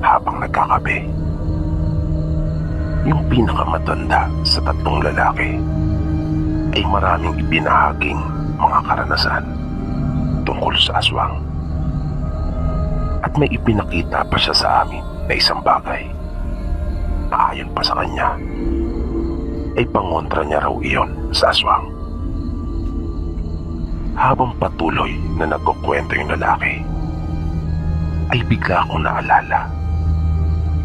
habang nagkakape. Yung pinakamatanda sa tatlong lalaki ay maraming ibinahaging mga karanasan tungkol sa aswang. At may ipinakita pa siya sa amin na isang bagay na ayon pa sa kanya ay pangontra niya raw iyon sa aswang. Habang patuloy na nagkukwento yung lalaki, ay bigla akong naalala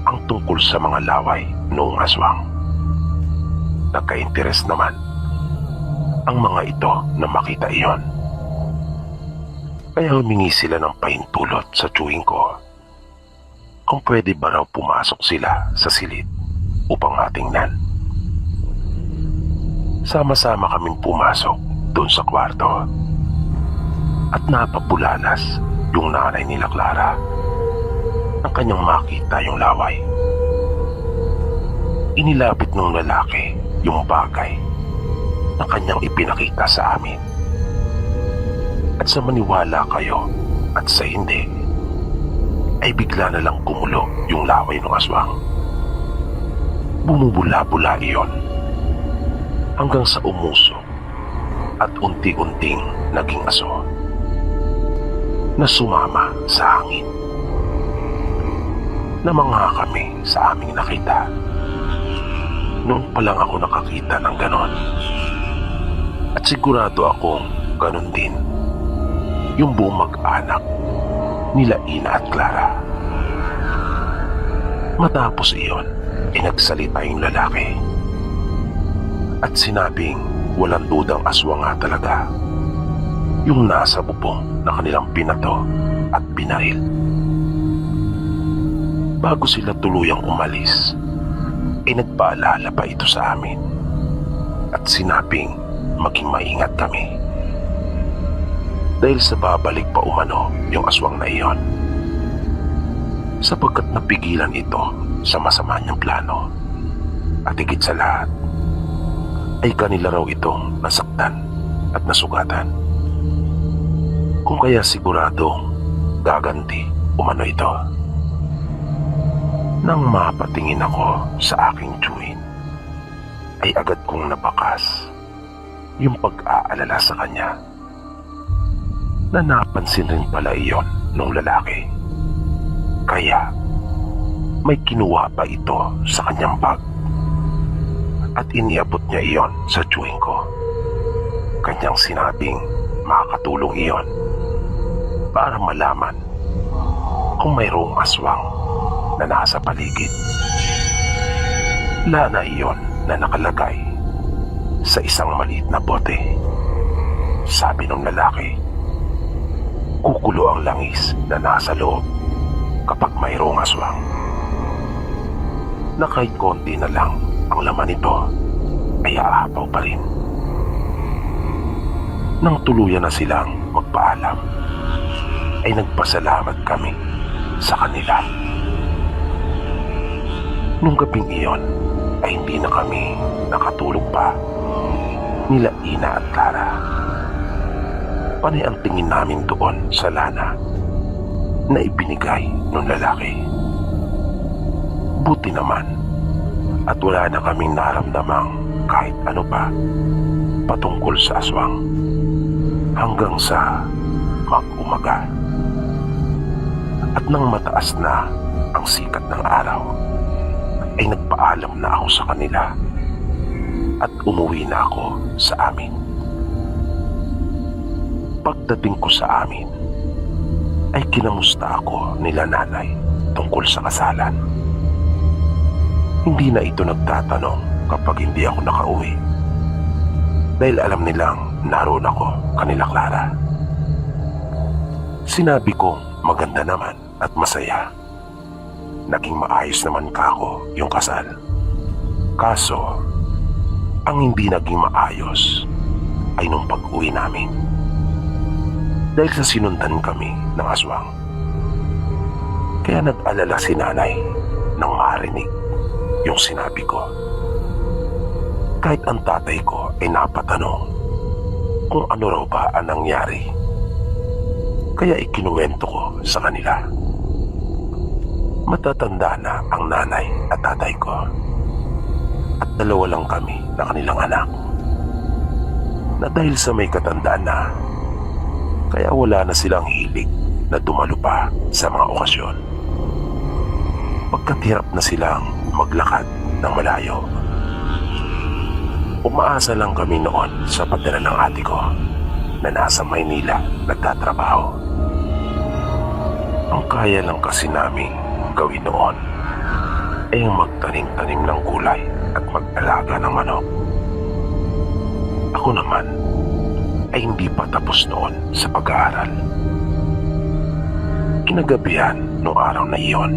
ang tungkol sa mga laway noong aswang. Nagka-interes naman ang mga ito na makita iyon. Kaya humingi sila ng pahintulot sa tiyuhin ko kung pwede ba raw pumasok sila sa silid upang matingnan. Sama-sama kaming pumasok doon sa kwarto at napapulalas yung nanay nila Clara nang kanyang makita yung laway. Inilapit ng lalaki yung bagay na kanyang ipinakita sa amin. At sa maniwala kayo at sa hindi, ay bigla na lang kumulo yung laway ng aswang. Bumubula-bula iyon hanggang sa umusok at unti-unting naging aso na sumama sa hangin. Namangha kami sa aming nakita. Noon pa lang ako nakakita ng ganon. At sigurado akong ganon din yung buong mag-anak nila Ina at Clara. Matapos iyon, nagsalita yung lalaki at sinabing walang dudang aswang nga talaga yung nasa bubong na kanilang pinato at binaril. Bago sila tuluyang umalis, nagpaalala pa ito sa amin at sinabing maging maingat kami dahil sa babalik pa umano yung aswang na iyon, sapagkat napigilan ito sa masama niyang plano at higit sa lahat ay kanila raw itong nasaktan at nasugatan. Kung kaya siguradong gaganti umano ito. Nang mapatingin ako sa aking tiyuhin, ay agad kong nabakas yung pag-aalala sa kanya na napansin rin pala iyon nung lalaki. Kaya may kinuha pa ito sa kanyang bag at iniabot niya iyon sa tiyuhin ko. Kanyang sinabing makakatulong iyon para malaman kung mayroong aswang na nasa paligid. Lana iyon na nakalagay sa isang maliit na bote. Sabi ng lalaki, kukulo ang langis na nasa loob kapag mayroong aswang. Na kahit konti na lang ang laman nito ay aapaw pa rin. Nang tuluyan na silang magpaalam, ay nagpasalamat kami sa kanila. Nung gabing iyon ay hindi na kami nakatulog pa nila Ina at Clara. Panay ang tingin namin doon sa lana na ibinigay ng lalaki. Buti naman at wala na kaming naramdamang kahit ano pa patungkol sa aswang hanggang sa mag-umaga. At nang mataas na ang sikat ng araw, ay nagpaalam na ako sa kanila at umuwi na ako sa amin. Pagdating ko sa amin, ay kinamusta ako nila nanay tungkol sa kasalan. Hindi na ito nagtatanong kapag hindi ako nakauwi dahil alam nilang naroon ako kanila Clara. Sinabi kong maganda naman at masaya. Naging maayos naman kako yung kasal. Kaso, ang hindi naging maayos ay nung pag-uwi namin. Dahil sa sinundan kami ng aswang. Kaya nag-alala si nanay nang marinig yung sinabi ko. Kahit ang tatay ko ay napatanong kung ano raw ba ang nangyari. Kaya ikinuwento ko sa kanila. Matatanda na ang nanay at tatay ko. At dalawa lang kami na kanilang anak. Na dahil sa may katandaan na, kaya wala na silang hilig na dumalo pa sa mga okasyon. pagkat hirap na silang maglakad ng malayo. Umaasa lang kami noon sa padala ng ate ko na nasa Maynila nagtatrabaho. Ang kaya lang kasi namin gawin noon ay ang magtanim-tanim ng gulay at mag-alaga ng manok. Ako naman ay hindi pa tapos noon sa pag-aaral. Kinagabihan noong araw na iyon,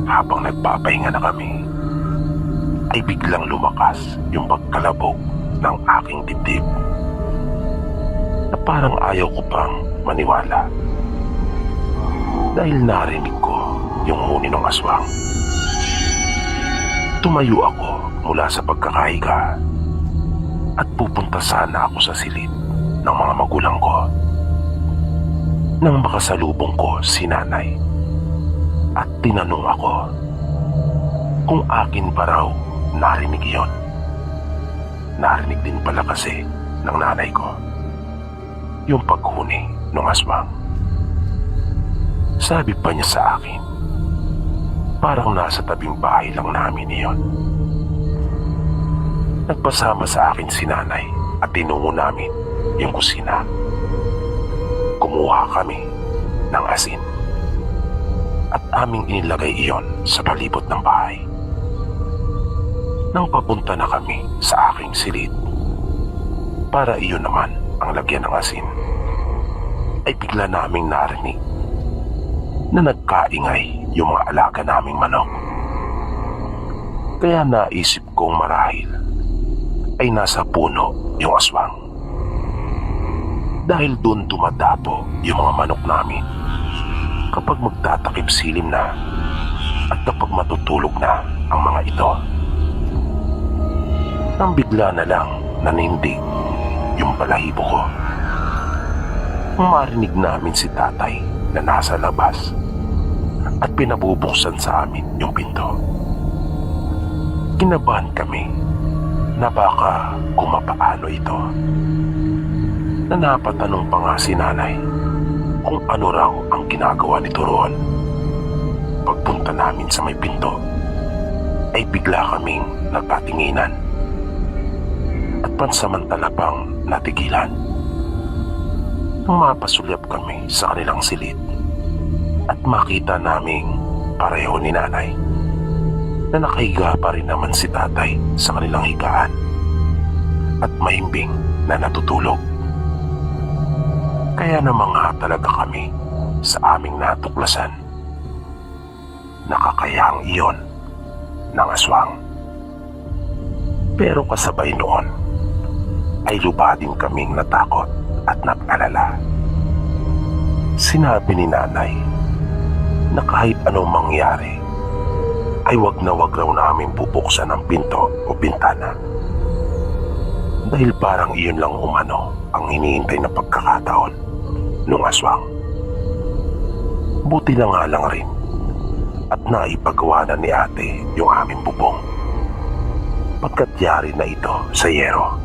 habang nagpapahinga na kami, ay biglang lumakas yung pagkalabog ng aking dibdib na parang ayaw ko pang maniwala dahil narinig ko yung huni ng aswang. Tumayo ako mula sa pagkakahiga at pupunta sana ako sa silid ng mga magulang ko nang makasalubong ko si nanay at tinanong ako kung akin pa raw narinig iyon. Narinig din pala kasi ng nanay ko yung paghuni ng aswang. Sabi pa niya sa akin, parang nasa tabing bahay lang namin iyon. Nagpasama sa akin si nanay at tinungo namin yung kusina. Kumuha kami ng asin at aming inilagay iyon sa palibot ng bahay. Nang papunta na kami sa aking silid para iyon naman ang lagyan ng asin, ay bigla naming narinig na nagkaingay yung mga alaga naming manok. Kaya naisip kong marahil ay nasa puno yung aswang. Dahil doon dumadapo yung mga manok namin kapag magtatakip silim na at kapag matutulog na ang mga ito. Nang bigla na lang nanindig yung balahibo ko, marinig namin si tatay na nasa labas at pinabubuksan sa amin yung pinto. Kinabahan kami na baka kung mapaano ito. Na napatanong pa nga si nanay kung ano raw ang ginagawa nito roon. Pagpunta namin sa may pinto ay bigla kaming nagpatinginan at pansamantala pang natigilan. Nang mapasulyap kami sa kanilang silid at makita naming pareho ni nanay na nakahiga pa rin naman si tatay sa kanilang higaan at mahimbing na natutulog. Kaya naman nga talaga kami sa aming natuklasan. Nakakayang iyon ng aswang. Pero kasabay noon ay lubha din kaming natakot at nag-alala. Sinabi ni nanay na kahit anong mangyari ay wag na wag raw namin bubuksan ang pinto o bintana dahil parang iyon lang umano ang hinihintay na pagkakataon nung aswang. Buti na nga lang rin at naipagawa na ni ate yung aming bubong pagkat yari na ito sa yero.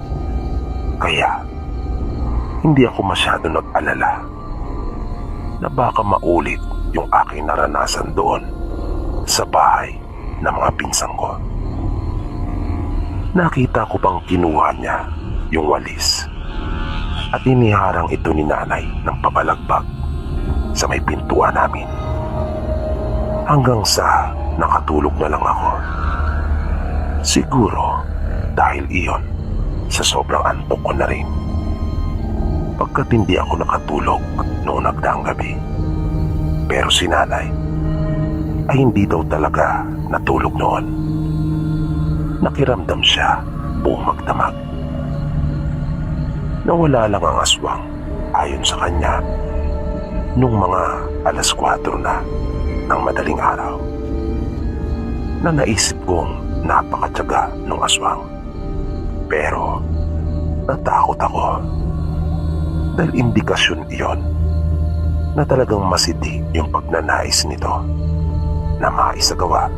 Kaya hindi ako masyado nag-alala na baka maulit yung aking naranasan doon sa bahay ng mga pinsang ko. Nakita ko pang kinuha niya yung walis at iniharang ito ni nanay ng pabalagbag sa may pintuan namin. Hanggang sa nakatulog na lang ako. Siguro dahil iyon sa sobrang antok ko na rin. Pagkat hindi ako nakatulog noong nagdaang gabi. Pero si nanay ay hindi daw talaga natulog noon. Nakiramdam siya buong magdamag. Nawala lang ang aswang ayon sa kanya nung mga alas 4 na ng madaling araw. Na naisip kong napakatyaga ng aswang. Pero natakot ako dahil indikasyon iyon na talagang masiti yung pagnanais nito na maisagawa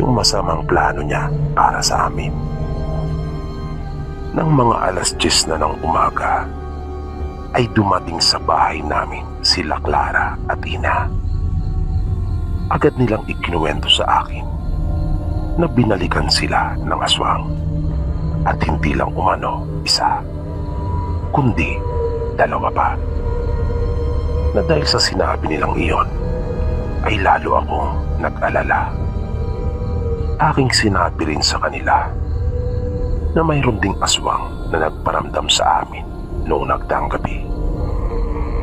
yung masamang plano niya para sa amin. Nang mga alas 10 na ng umaga ay dumating sa bahay namin sila Clara at Ina. Agad nilang ikinuwento sa akin na binalikan sila ng aswang at hindi lang umano isa, kundi dalawa pa. Na dahil sa sinabi nilang iyon, ay lalo akong nag-alala. Aking sinabi rin sa kanila na mayroon ding aswang na nagparamdam sa amin noong nagdaang gabi.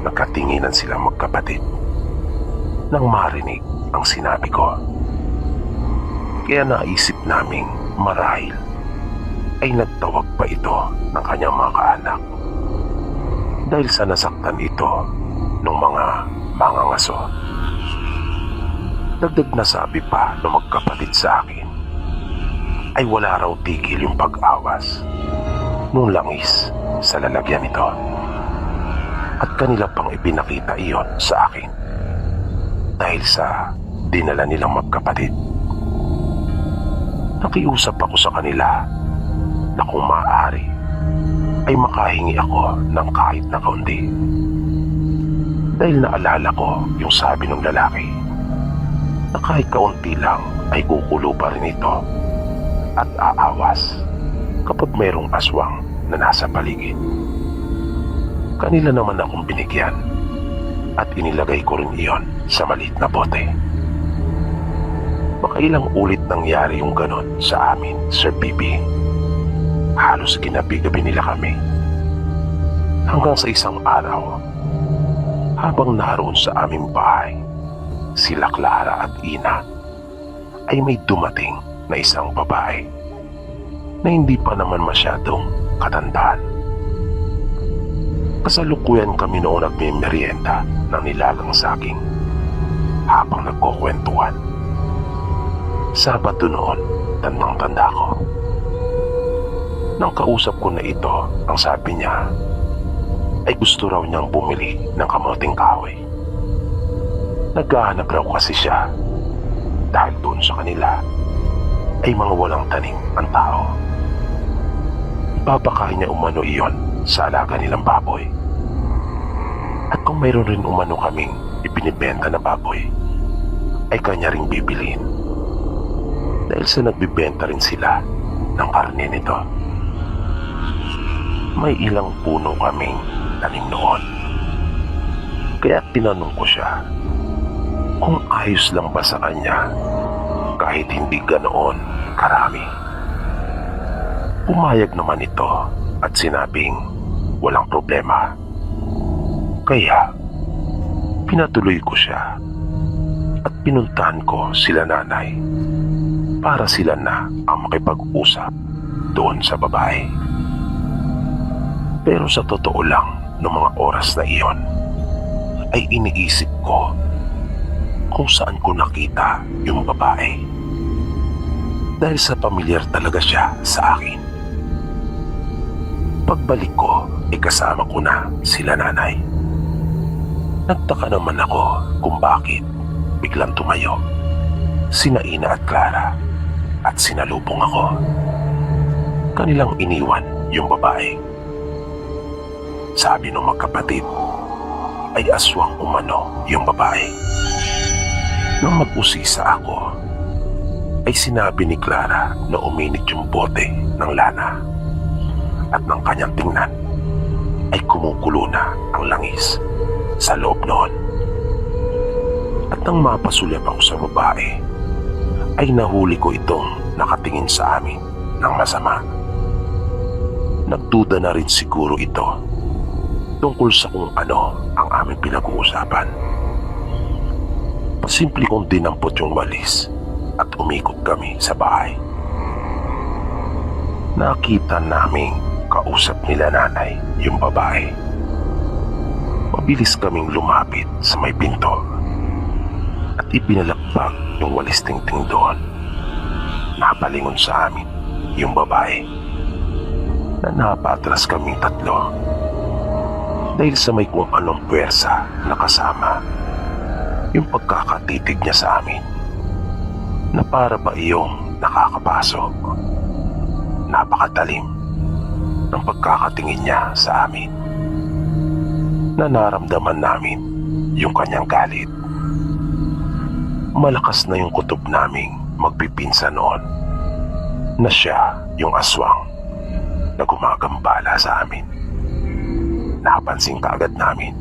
Nagkatinginan silang magkapatid nang marinig ang sinabi ko. Kaya naisip naming marahil ay nagtawag pa ito ng kanyang mga kaanak dahil sa nasaktan ito ng mga mangangaso. Dagdag na sabi pa ng magkapatid sa akin ay wala raw tigil yung pag-awas nung langis sa lalagyan nito. At kanila pang ipinakita iyon sa akin dahil sa dinala nilang magkapatid. Nakiusap ako sa kanila na kung maaari ay makahingi ako ng kahit na kaunti. Dahil naalala ko yung sabi ng lalaki na kahit kaunti lang ay kukulo pa rin ito at aawas kapag mayroong aswang na nasa paligid. Kanila naman akong binigyan at inilagay ko rin iyon sa maliit na bote. Makailang ulit nangyari yung ganon sa amin, Sir Bibi. Halos ginabi-gabi nila kami. Hanggang sa isang araw, habang naroon sa aming bahay, sila Clara at Ina, ay may dumating na isang babae na hindi pa naman masyadong katandaan. Kasalukuyan kami noon nagmimerienda ng nilagang saging habang nagkukwentuhan. Sabado noon, tandang-tanda ko. Nang kausap ko na ito, ang sabi niya ay gusto raw niyang bumili ng kamuting kahoy. Naghahanap raw kasi siya dahil doon sa kanila ay mga walang tanim ang tao. Babakain niya umano iyon sa alaga nilang baboy. At kung mayroon rin umano kaming ipinibenta na baboy, ay kanya ring bibilin. Dahil sa nagbibenta rin sila ng karne nito. May ilang puno kaming tanim noon. Kaya tinanong ko siya kung ayos lang ba sa kanya kahit hindi ganoon karami. Pumayag naman ito at sinabing walang problema. Kaya pinatuloy ko siya at pinuntahan ko sila nanay para sila na ang makipag-usap doon sa babae. Pero sa totoo lang, noong mga oras na iyon, ay iniisip ko kung saan ko nakita yung babae. Dahil sa pamilyar talaga siya sa akin. Pagbalik ko, kasama ko na sila nanay. Nagtaka naman ako kung bakit biglang tumayo sina Ina at Clara at sinalubong ako. Kanilang iniwan yung babae. Sabi ng magkapatid ay aswang umano yung babae. Nang mag-usisa ako, ay sinabi ni Clara na uminit yung bote ng lana at ng kanyang tingnan ay kumukulo na ang langis sa loob noon. At nang mapasulyap ako sa babae, ay nahuli ko itong nakatingin sa amin ng masama. Nagduda na rin siguro ito tungkol sa kung ano ang aming pinag-uusapan. Pasimple kong dinampot yung walis at umikot kami sa bahay. Nakita naming kausap nila nanay yung babae. Mabilis kaming lumapit sa may pinto at ipinalakpak yung walis tingting doon. Napalingon sa amin yung babae na napatras kaming tatlo dahil sa may kung anong puwersa na kasama yung pagkakatitig niya sa amin na para ba iyong nakakapasok. Napakatalim ng pagkakatingin niya sa amin na naramdaman namin yung kanyang galit. Malakas na yung kutob naming magpipinsan noon, na siya yung aswang na gumagambala sa amin. Napansin kaagad namin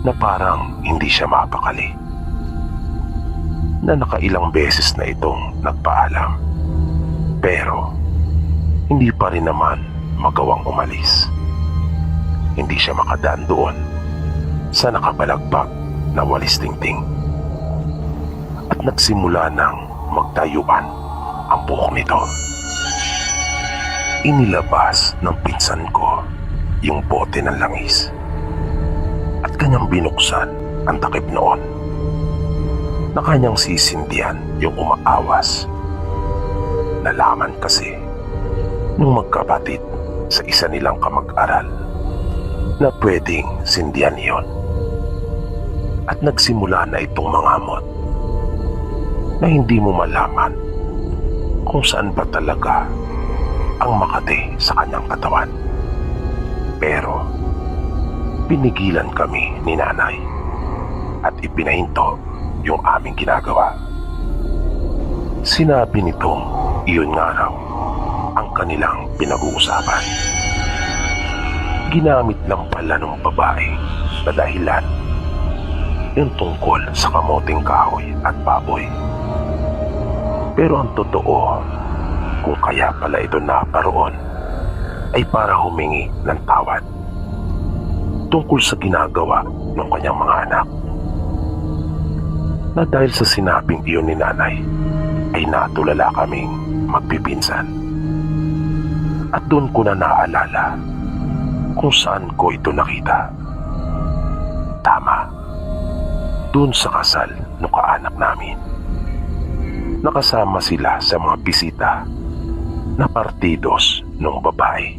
na parang hindi siya mapakali, na nakailang beses na itong nagpaalam, pero hindi pa rin naman magawang umalis. Hindi siya makadaan doon sa nakabalagbag na walis tingting, at nagsimula ng magtayuan ang buhok nito. Inilabas ng pinsan ko yung bote ng langis at kanyang binuksan ang takip noon, na kanyang sisindihan yung umaawas. Nalaman kasi nung magkapatid sa isa nilang kamag-aral na pwedeng sindihan iyon, at nagsimula na itong mangamot na hindi mo malaman kung saan ba talaga ang makati sa kanyang katawan. Pero pinigilan kami ni nanay at ipinahinto yung aming ginagawa. Sinabi nitong iyon nga raw ang kanilang pinag-uusapan. Ginamit lang pala ng babae na dahilan yung tungkol sa kamoting kahoy at baboy. Pero ang totoo, kung kaya pala ito naparoon, ay para humingi ng tawad tungkol sa ginagawa ng kanyang mga anak, na dahil sa sinabing iyon ni nanay ay natulala kaming magpipinsan. At doon ko na naalala kung saan ko ito nakita. Tama, doon sa kasal ng kaanak namin. Nakasama sila sa mga bisita na partidos ng babae.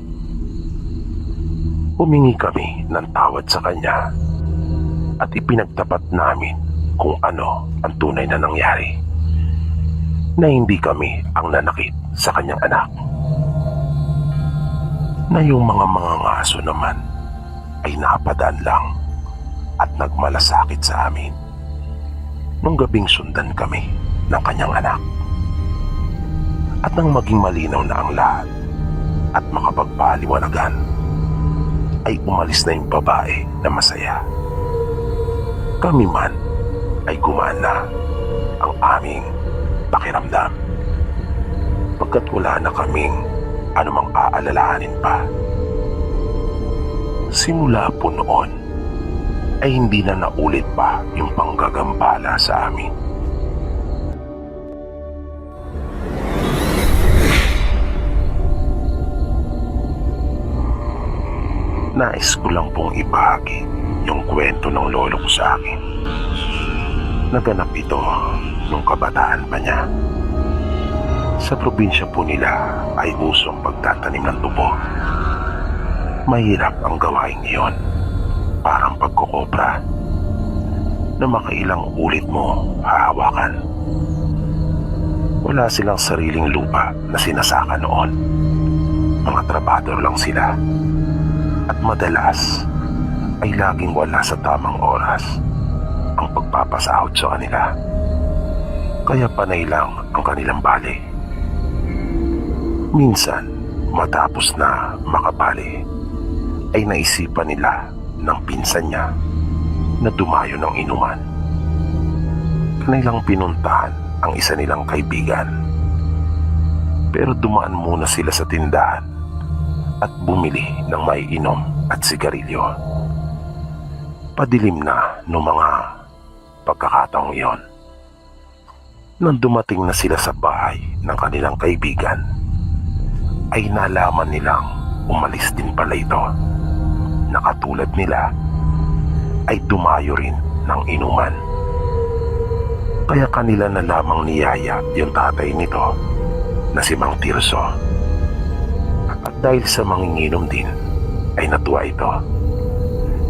Humingi kami ng tawad sa kanya at ipinagtapat namin kung ano ang tunay na nangyari, na hindi kami ang nanakit sa kanyang anak, na yung mga ngaso naman ay napadaan lang at nagmalasakit sa amin nung gabing sundan kami ng kanyang anak. At nang maging malinaw na ang lahat at makapagpaliwanagan, ay umalis na yung babae na masaya. Kami man ay gumana ang aming pakiramdam, pagkat wala na kaming anumang aalalahanin pa. Simula po noon ay hindi na naulit pa yung panggagambala sa amin. Nais ko lang pong ibahagi yung kwento ng lolo ko sa akin. Naganap ito nung kabataan pa niya. Sa probinsya po nila ay usong pagtatanim ng tubo. Mahirap ang gawain iyon, parang pagkukobra, na makailang ulit mo hahawakan. Wala silang sariling lupa na sinasaka noon. Mga trabador lang sila. At madalas ay laging wala sa tamang oras ang pagpapasahod sa kanila. Kaya panay lang ang kanilang bali. Minsan, matapos na makabali, ay naisipan nila ng pinsan niya na dumayo ng inuman. Kanilang pinuntahan ang isa nilang kaibigan. Pero dumaan muna sila sa tindahan at bumili ng maiinom at sigarilyo. Padilim na noong mga pagkakataong iyon. Nang dumating na sila sa bahay ng kanilang kaibigan, ay nalaman nilang umalis din pala ito, na katulad nila ay dumayo rin ng inuman. Kaya kanila na lamang niyaya yung tatay nito na si Mang Tirso. At dahil sa manginginom din ay natuwa ito,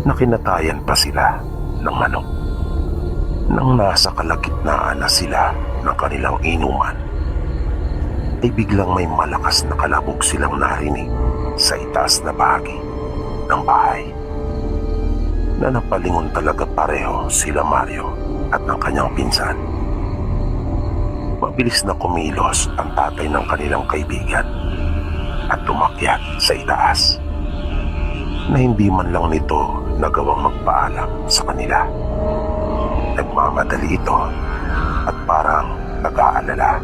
na kinatayan pa sila ng manok. Nang nasa kalagitnaan na sila ng kanilang inuman, ay biglang may malakas na kalabog silang narinig sa itaas na bahagi ng bahay. na napalingon talaga pareho sila Mario at ang kanyang pinsan. Mabilis na kumilos ang tatay ng kanilang kaibigan at umakyat sa itaas na hindi man lang nito nagawang magpaalam sa kanila. Nagmamadali ito at parang nag-aalala.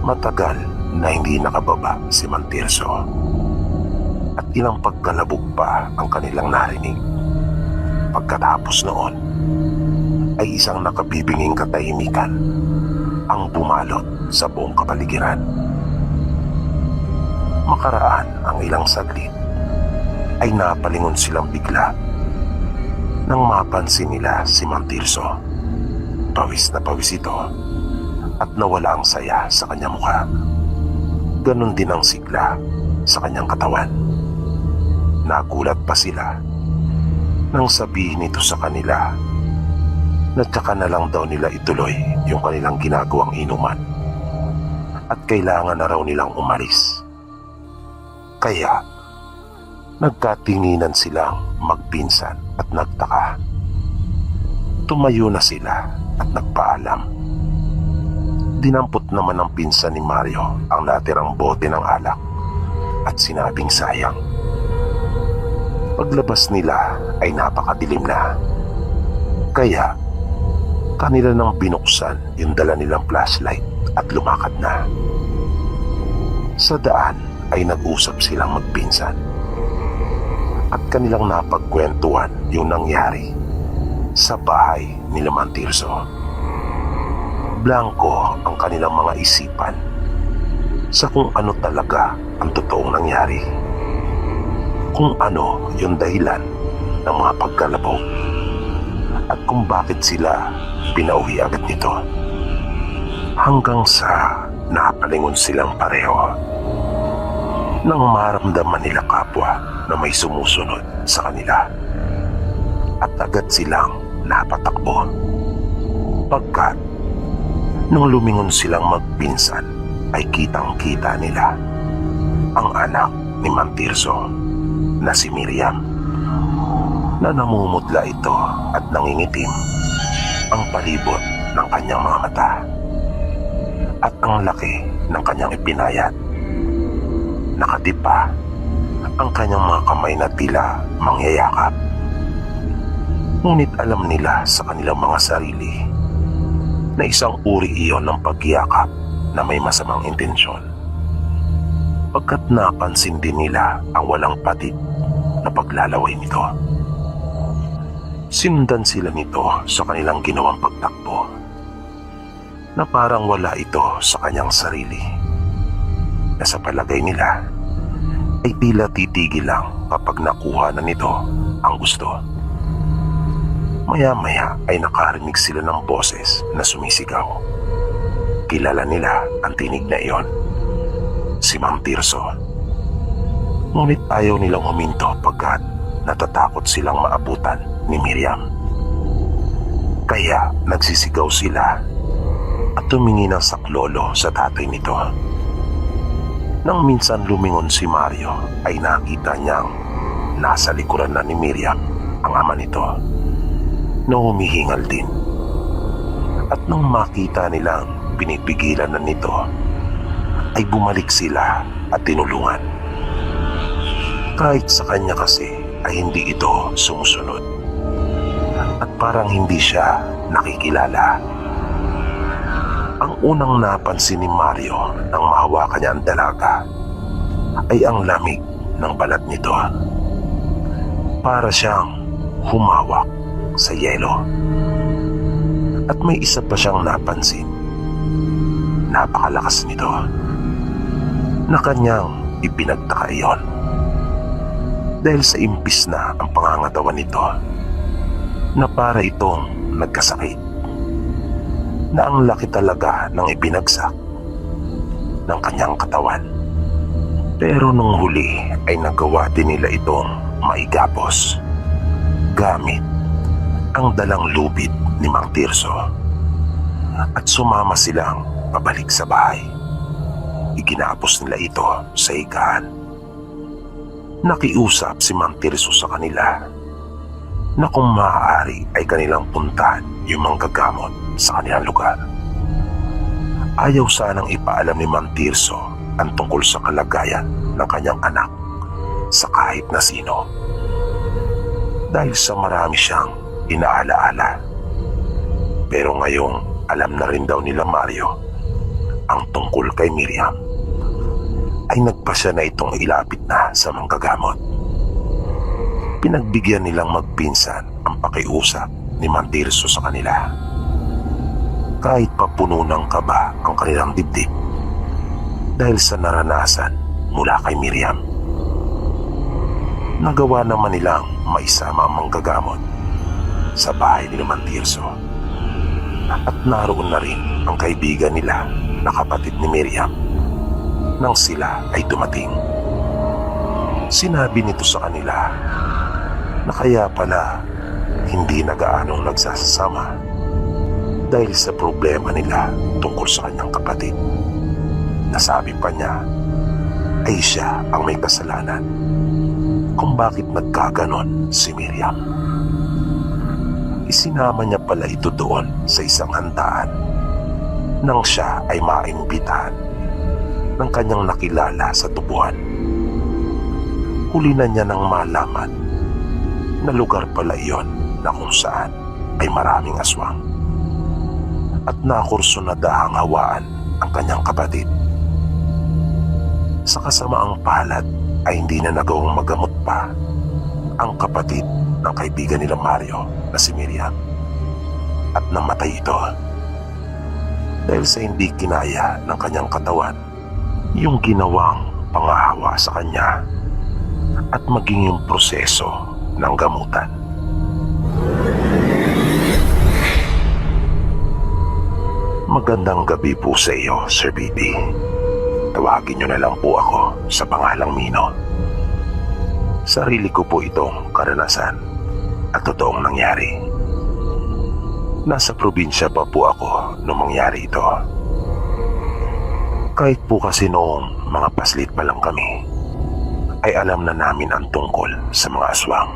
Matagal na hindi nakababa si Mantirso at ilang pagkalabog pa ang kanilang narinig. Pagkatapos noon ay isang nakabibinging katahimikan ang bumalot sa buong kapaligiran. Makaraan ang ilang saglit ay napalingon silang bigla nang mapansin nila si Mantirso. Pawis na pawis ito at nawala ang saya sa kanyang mukha. Ganon din ang sigla sa kanyang katawan. Nagulat pa sila nang sabihin nito sa kanila na tsaka na lang daw nila ituloy yung kanilang ginagawang inuman at kailangan na raw nilang umalis. Kaya nagkatinginan silang magpinsan at nagtaka. Tumayo na sila at nagpaalam. Dinampot naman ng pinsan ni Mario ang natirang bote ng alak at sinabing sayang. Paglabas nila ay napakadilim na. Kaya kanila nang binuksan yung dala nilang flashlight at lumakad na. Sa daan ay nag-usap silang magpinsan at kanilang napagkwentuhan yung nangyari sa bahay ni Mantirso. Blanko ang kanilang mga isipan sa kung ano talaga ang totoong nangyari. Kung ano yung dahilan ng mga pagkalabog at kung bakit sila pinauwi agad nito. Hanggang sa napalingon silang pareho nang maramdaman nila kapwa na may sumusunod sa kanila at agad silang napatakbo. Pagkat nung lumingon silang magpinsan ay kitang-kita nila ang anak ni Mantirso na si Miriam na namumutla ito at nangingitim ang palibot ng kanyang mga mata at ang laki ng kanyang ipinayat. Nakatipa ang kanyang mga kamay na tila mangyayakap. Ngunit alam nila sa kanilang mga sarili na isang uri iyon ng pagyakap na may masamang intensyon. Pagkat napansin din nila ang walang patid na paglalaway nito. Sinundan sila nito sa kanilang ginawang pagtakbo na parang wala ito sa kanyang sarili, na sa palagay nila ay tila titigil lang kapag nakuha na nito ang gusto. Maya-maya ay nakarinig sila ng boses na sumisigaw. Kilala nila ang tinig na iyon, si Mantirso. Ngunit ayaw nilang huminto pagkat natatakot silang maabutan ni Miriam. Kaya nagsisigaw sila at tumingi ng saklolo sa tatay nito. Nang minsan lumingon si Mario ay nakita niyang nasa likuran na ni Miriam ang ama nito na humihingal din. At nang makita nilang pinipigilan na nito ay bumalik sila at tinulungan. Kahit sa kanya kasi ay hindi ito sumusunod at parang hindi siya nakikilala. Ang unang napansin ni Mario nang mahawakan niya ang dalaga ay ang lamig ng balat nito. Para siyang humawak sa yelo. At may isa pa siyang napansin. Napakalakas nito na kanyang ipinagtaka iyon. Dahil sa impis na ang pangangatawan nito na para itong nagkasakit, na ang laki talaga ng ibinagsak ng kanyang katawan. Pero nung huli ay nagawa din nila itong maigapos gamit ang dalang lubid ni Mantirso at sumama silang pabalik sa bahay. Iginapos nila ito sa higaan. Nakiusap si Mantirso sa kanila na kung maaari ay kanilang puntahan yung manggagamot sa kanilang lugar. Ayaw sanang ipaalam ni Mang Tirso ang tungkol sa kalagayan ng kanyang anak sa kahit na sino. Dahil sa marami siyang inaalaala. Pero ngayong alam na rin daw nila Mario ang tungkol kay Miriam, ay nagpasya na itong ilapit na sa manggagamot. Pinagbigyan nilang magpinsan ang pakiusap ni Mang Tirso sa kanila. Kahit pa puno ng kaba ang kanilang dibdib dahil sa naranasan mula kay Miriam. Nagawa naman nilang maisama ang manggagamot sa bahay ni Mang Tirso. At naroon na rin ang kaibigan nila na kapatid ni Miriam nang sila ay dumating. Sinabi nito sa kanila na kaya pala hindi na gaanong nagsasama dahil sa problema nila tungkol sa kanyang kapatid. Nasabi pa niya ay siya ang may kasalanan kung bakit nagkaganon si Miriam. Isinama niya pala ito doon sa isang handaan nang siya ay maimbitahan ng kanyang nakilala sa tubuhan. Huli na niya nang malaman na lugar pala iyon na kung saan ay maraming aswang at nakurso na dahang hawaan ang kanyang kapatid. Sa kasamaang palad ay hindi na nagawang magamot pa ang kapatid ng kaibigan nila Mario na si Miriam at namatay ito dahil sa hindi kinaya ng kanyang katawan yung ginawang pangahawa sa kanya at maging yung proseso ng gamutan. Magandang gabi po sa iyo, Sir Bibi. Tawagin niyo na lang po ako sa pangalang Mino. Sarili ko po itong karanasan at totoong nangyari. Nasa probinsya pa po ako nung mangyari ito. Kahit po kasi noong mga paslit pa lang kami, ay alam na namin ang tungkol sa mga aswang.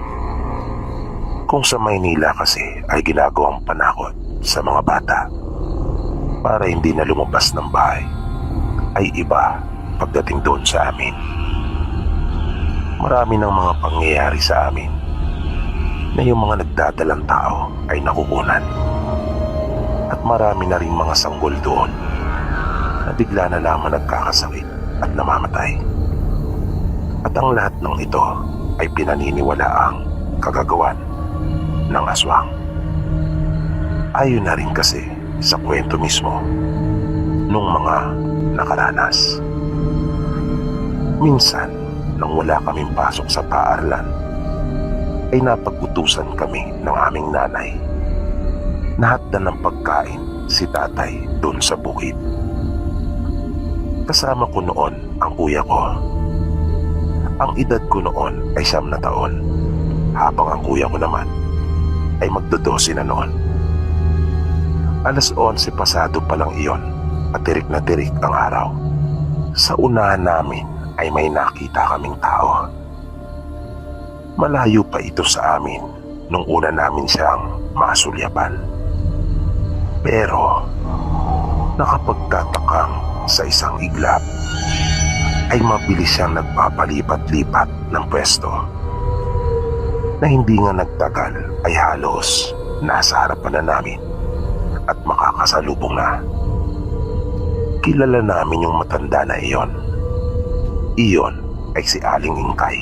Kung sa Maynila kasi ay ginagawang panakot sa mga bata para hindi na lumabas ng bahay, ay iba pagdating doon sa amin. Marami ng mga pangyayari sa amin na yung mga nagdadalang tao ay nakukunan. At marami na rin mga sanggol doon na bigla na lamang nagkakasakit at namamatay. At ang lahat ng ito ay pinaniniwalaang kagagawan ng aswang. Ayon na rin kasi sa kwento mismo nung mga nakaranas. Minsan, nang wala kaming pasok sa paaralan, ay napag-utusan kami ng aming nanay na hatdan ng pagkain si tatay doon sa bukid. Kasama ko noon ang kuya ko. Ang edad ko noon ay 9 na taon, habang ang kuya ko naman ay magdo-12 na noon. 11:00 pasado pa lang iyon at tirik na tirik ang araw. Sa unahan namin ay may nakita kaming tao. Malayo pa ito sa amin nung una namin siyang masulyapan. Pero nakapagtatakang sa isang iglap ay mabilis siyang nagpapalipat-lipat ng pwesto na hindi nga nagtagal ay halos nasa harapan na namin at makakasalubong na. Kilala namin yung matanda na iyon. Iyon ay si Aling Ingkay.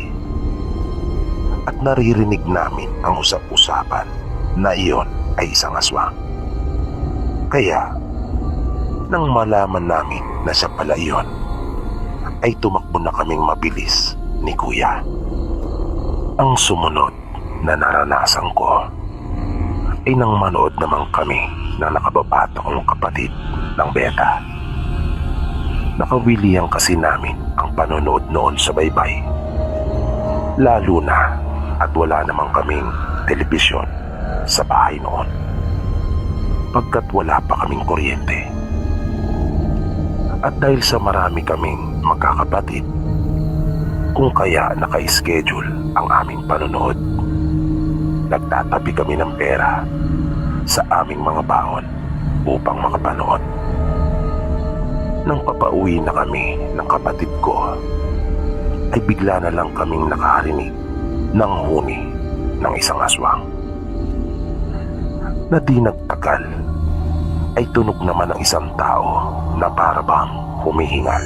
At naririnig namin ang usap-usapan na iyon ay isang aswang. Kaya, nang malaman namin na siya pala iyon, ay tumakbo na kaming mabilis ni Kuya. Ang sumunod na naranasan ko ay nang manood naman kami ng nakababata kong kapatid ng beta. Nakawilihan kasi namin ang panonood noon sa baybay. Lalo na at wala namang kaming telebisyon sa bahay noon, pagkat wala pa kaming kuryente. At dahil sa marami kaming magkakapatid, kung kaya naka-schedule ang aming panonood, nagtatabi kami ng pera sa aming mga baon upang makapanood. Nang papauwi na kami ng kapatid ko, ay bigla na lang kaming nakarinig ng huni ng isang aswang. Na di nagtagal ay tunog naman ng isang tao na parabang humihingal,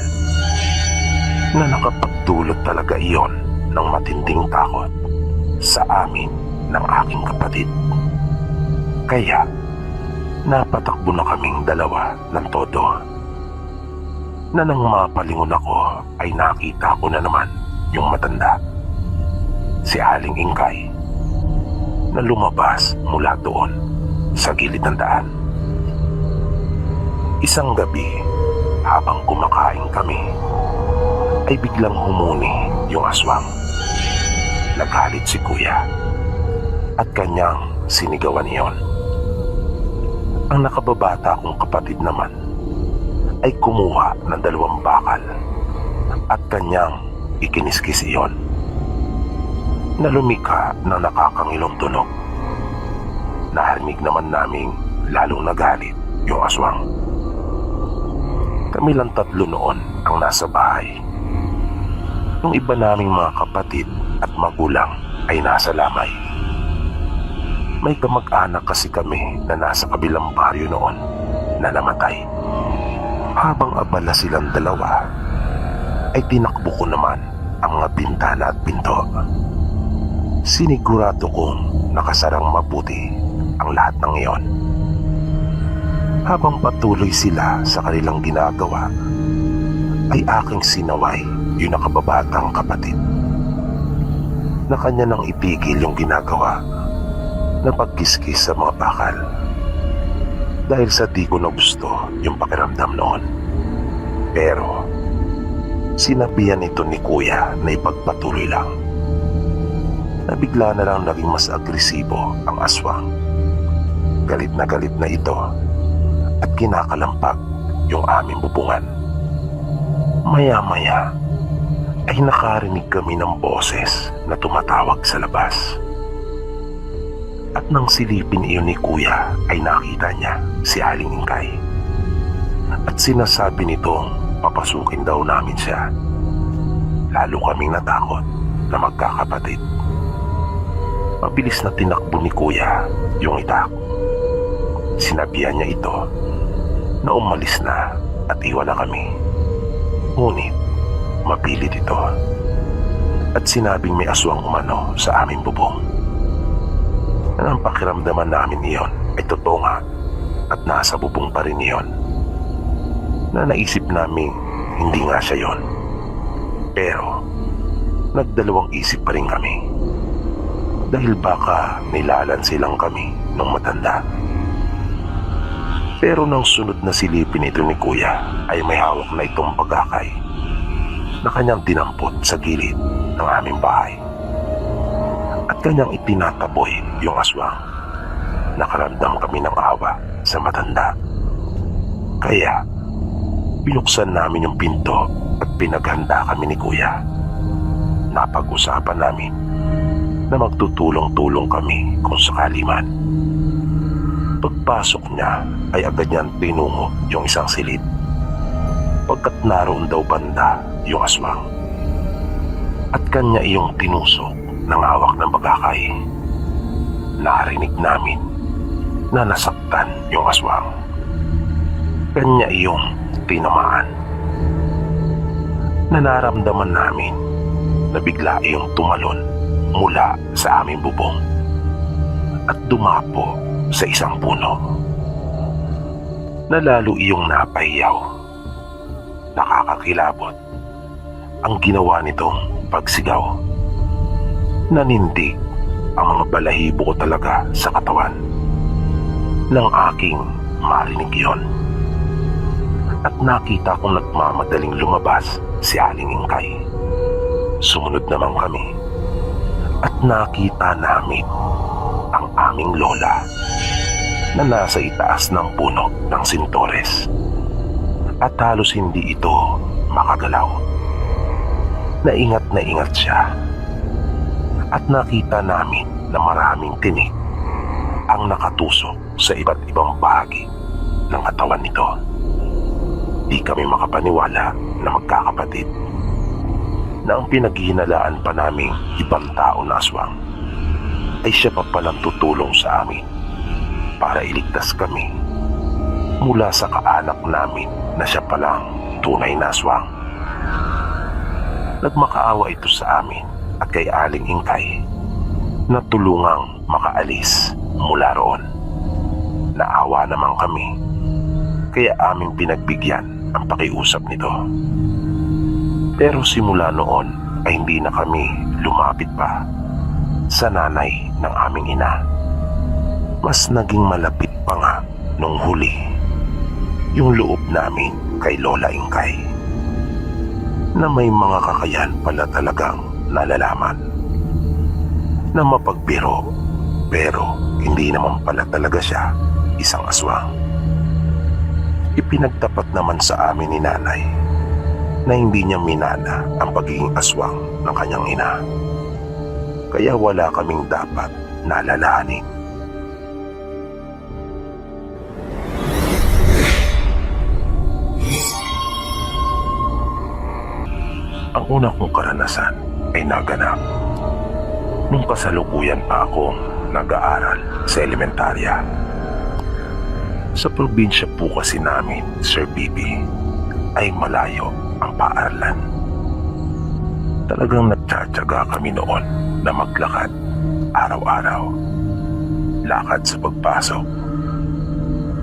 na nakapagdulot talaga iyon ng matinding takot sa amin ng aking kapatid. Kaya napatakbo na kaming dalawa ng todo, na nang mapalingon ako ay nakita ko na naman yung matanda, si Aling Ingkay, na lumabas mula doon sa gilid ng daan. Isang gabi, habang kumakain kami, ay biglang humuni yung aswang. Nagalit si Kuya at kanyang sinigawan iyon. Ang nakababata kong kapatid naman ay kumuha ng 2 bakal at kanyang ikiniskis iyon, na lumika ng nakakangilong tunog. Narinig naman naming lalong nagalit yung aswang. Kami lang 3 noon ang nasa bahay. Yung iba naming mga kapatid at magulang ay nasa lamay. May kamag-anak kasi kami na nasa kabilang baryo noon na namatay. Habang abala silang dalawa, ay tinakbo ko naman ang mga bintana at pinto. Sinigurado kong nakasarang mabuti ang lahat ng iyon. Habang patuloy sila sa kanilang ginagawa, ay aking sinaway yung nakababatang kapatid, na kanya nang itigil yung ginagawa na pagkiskis sa mga bakal, dahil sa di ko na gusto yung pakiramdam noon. Pero sinabihan ito ni Kuya na ipagpatuloy lang, na bigla na lang naging mas agresibo ang aswang. Galit na ito at kinakalampag yung aming bubungan. Maya-maya ay nakarinig kami ng boses na tumatawag sa labas. At nang silipin iyon ni Kuya ay nakita niya si Aling Ingkay, at sinasabi nitong papasukin daw namin siya. Lalo kaming natakot na magkakapatid. Mabilis na tinakbo ni Kuya yung itak. Sinabihan niya ito na umalis na at iwan na kami. Ngunit mapilit ito at sinabing may aswang umano sa aming bubong. Ang pakiramdaman namin iyon ay totoo nga at nasa bubong pa rin iyon, na naisip namin hindi nga siya yon. Pero nagdalawang isip pa rin kami, dahil baka nilalansi lang kami ng matanda. Pero nang sunod na silipin ito ni Kuya ay may hawak na itong pagkakay na kanyang dinampot sa gilid ng aming bahay, at kanyang itinataboy yung aswang. Nakaramdam kami ng awa sa matanda. Kaya binuksan namin yung pinto at pinaghanda kami ni Kuya. Napag-usapan namin na magtutulong-tulong kami kung sakali man. Pagpasok niya ay agad niyang tinungo yung isang silid, pagkat naroon daw banda yung aswang, at kanya iyong tinusok ng hawak ng bagakay. Narinig namin na nasaktan yung aswang. Kanya iyong tinamaan, na naramdaman namin na bigla iyong tumalon mula sa aming bubong at dumapo sa isang puno, na lalo iyong napahiyaw. Nakakakilabot ang ginawa nitong pagsigaw. Nanindig ang mga balahibo ko talaga sa katawan nang aking marinig iyon. At nakita kong nagmamadaling lumabas si Aling Ingkay. Sumunod naman kami at nakita namin ang aming lola na nasa itaas ng puno ng sintores, at halos hindi ito makagalaw. Naingat siya, at nakita namin na maraming tinik ang nakatusok sa iba't ibang bahagi ng katawan nito. Di kami makapaniwala na magkakapatid, na ang pinaghihinalaan pa naming ibang tao na aswang ay siya pa palang tutulong sa amin para iligtas kami mula sa kaanak namin na siya palang tunay na aswang. Nagmakaawa ito sa amin at kay Aling Ingkay na tulungang makaalis mula roon. Naawa naman kami, kaya aming pinagbigyan ang pakiusap nito. Pero simula noon ay hindi na kami lumapit pa sa nanay ng aming ina. Mas naging malapit pa nga nung huli yung loob namin kay Lola Ingkay, na may mga kakayahan pala talagang nalalaman, na mapagbiro pero hindi naman pala talaga siya isang aswang. Ipinagtapat naman sa amin ni nanay na hindi niya minana ang pagiging aswang ng kanyang ina, kaya wala kaming dapat nalalahanin. Ang una kong karanasan ay naganap nung kasalukuyan pa akong nag-aaral sa elementarya. Sa probinsya po kasi namin, Sir Bibi, ay malayo ang paaralan. Talagang nagtsatsaga kami noon na maglakad araw-araw. Lakad sa pagpasok.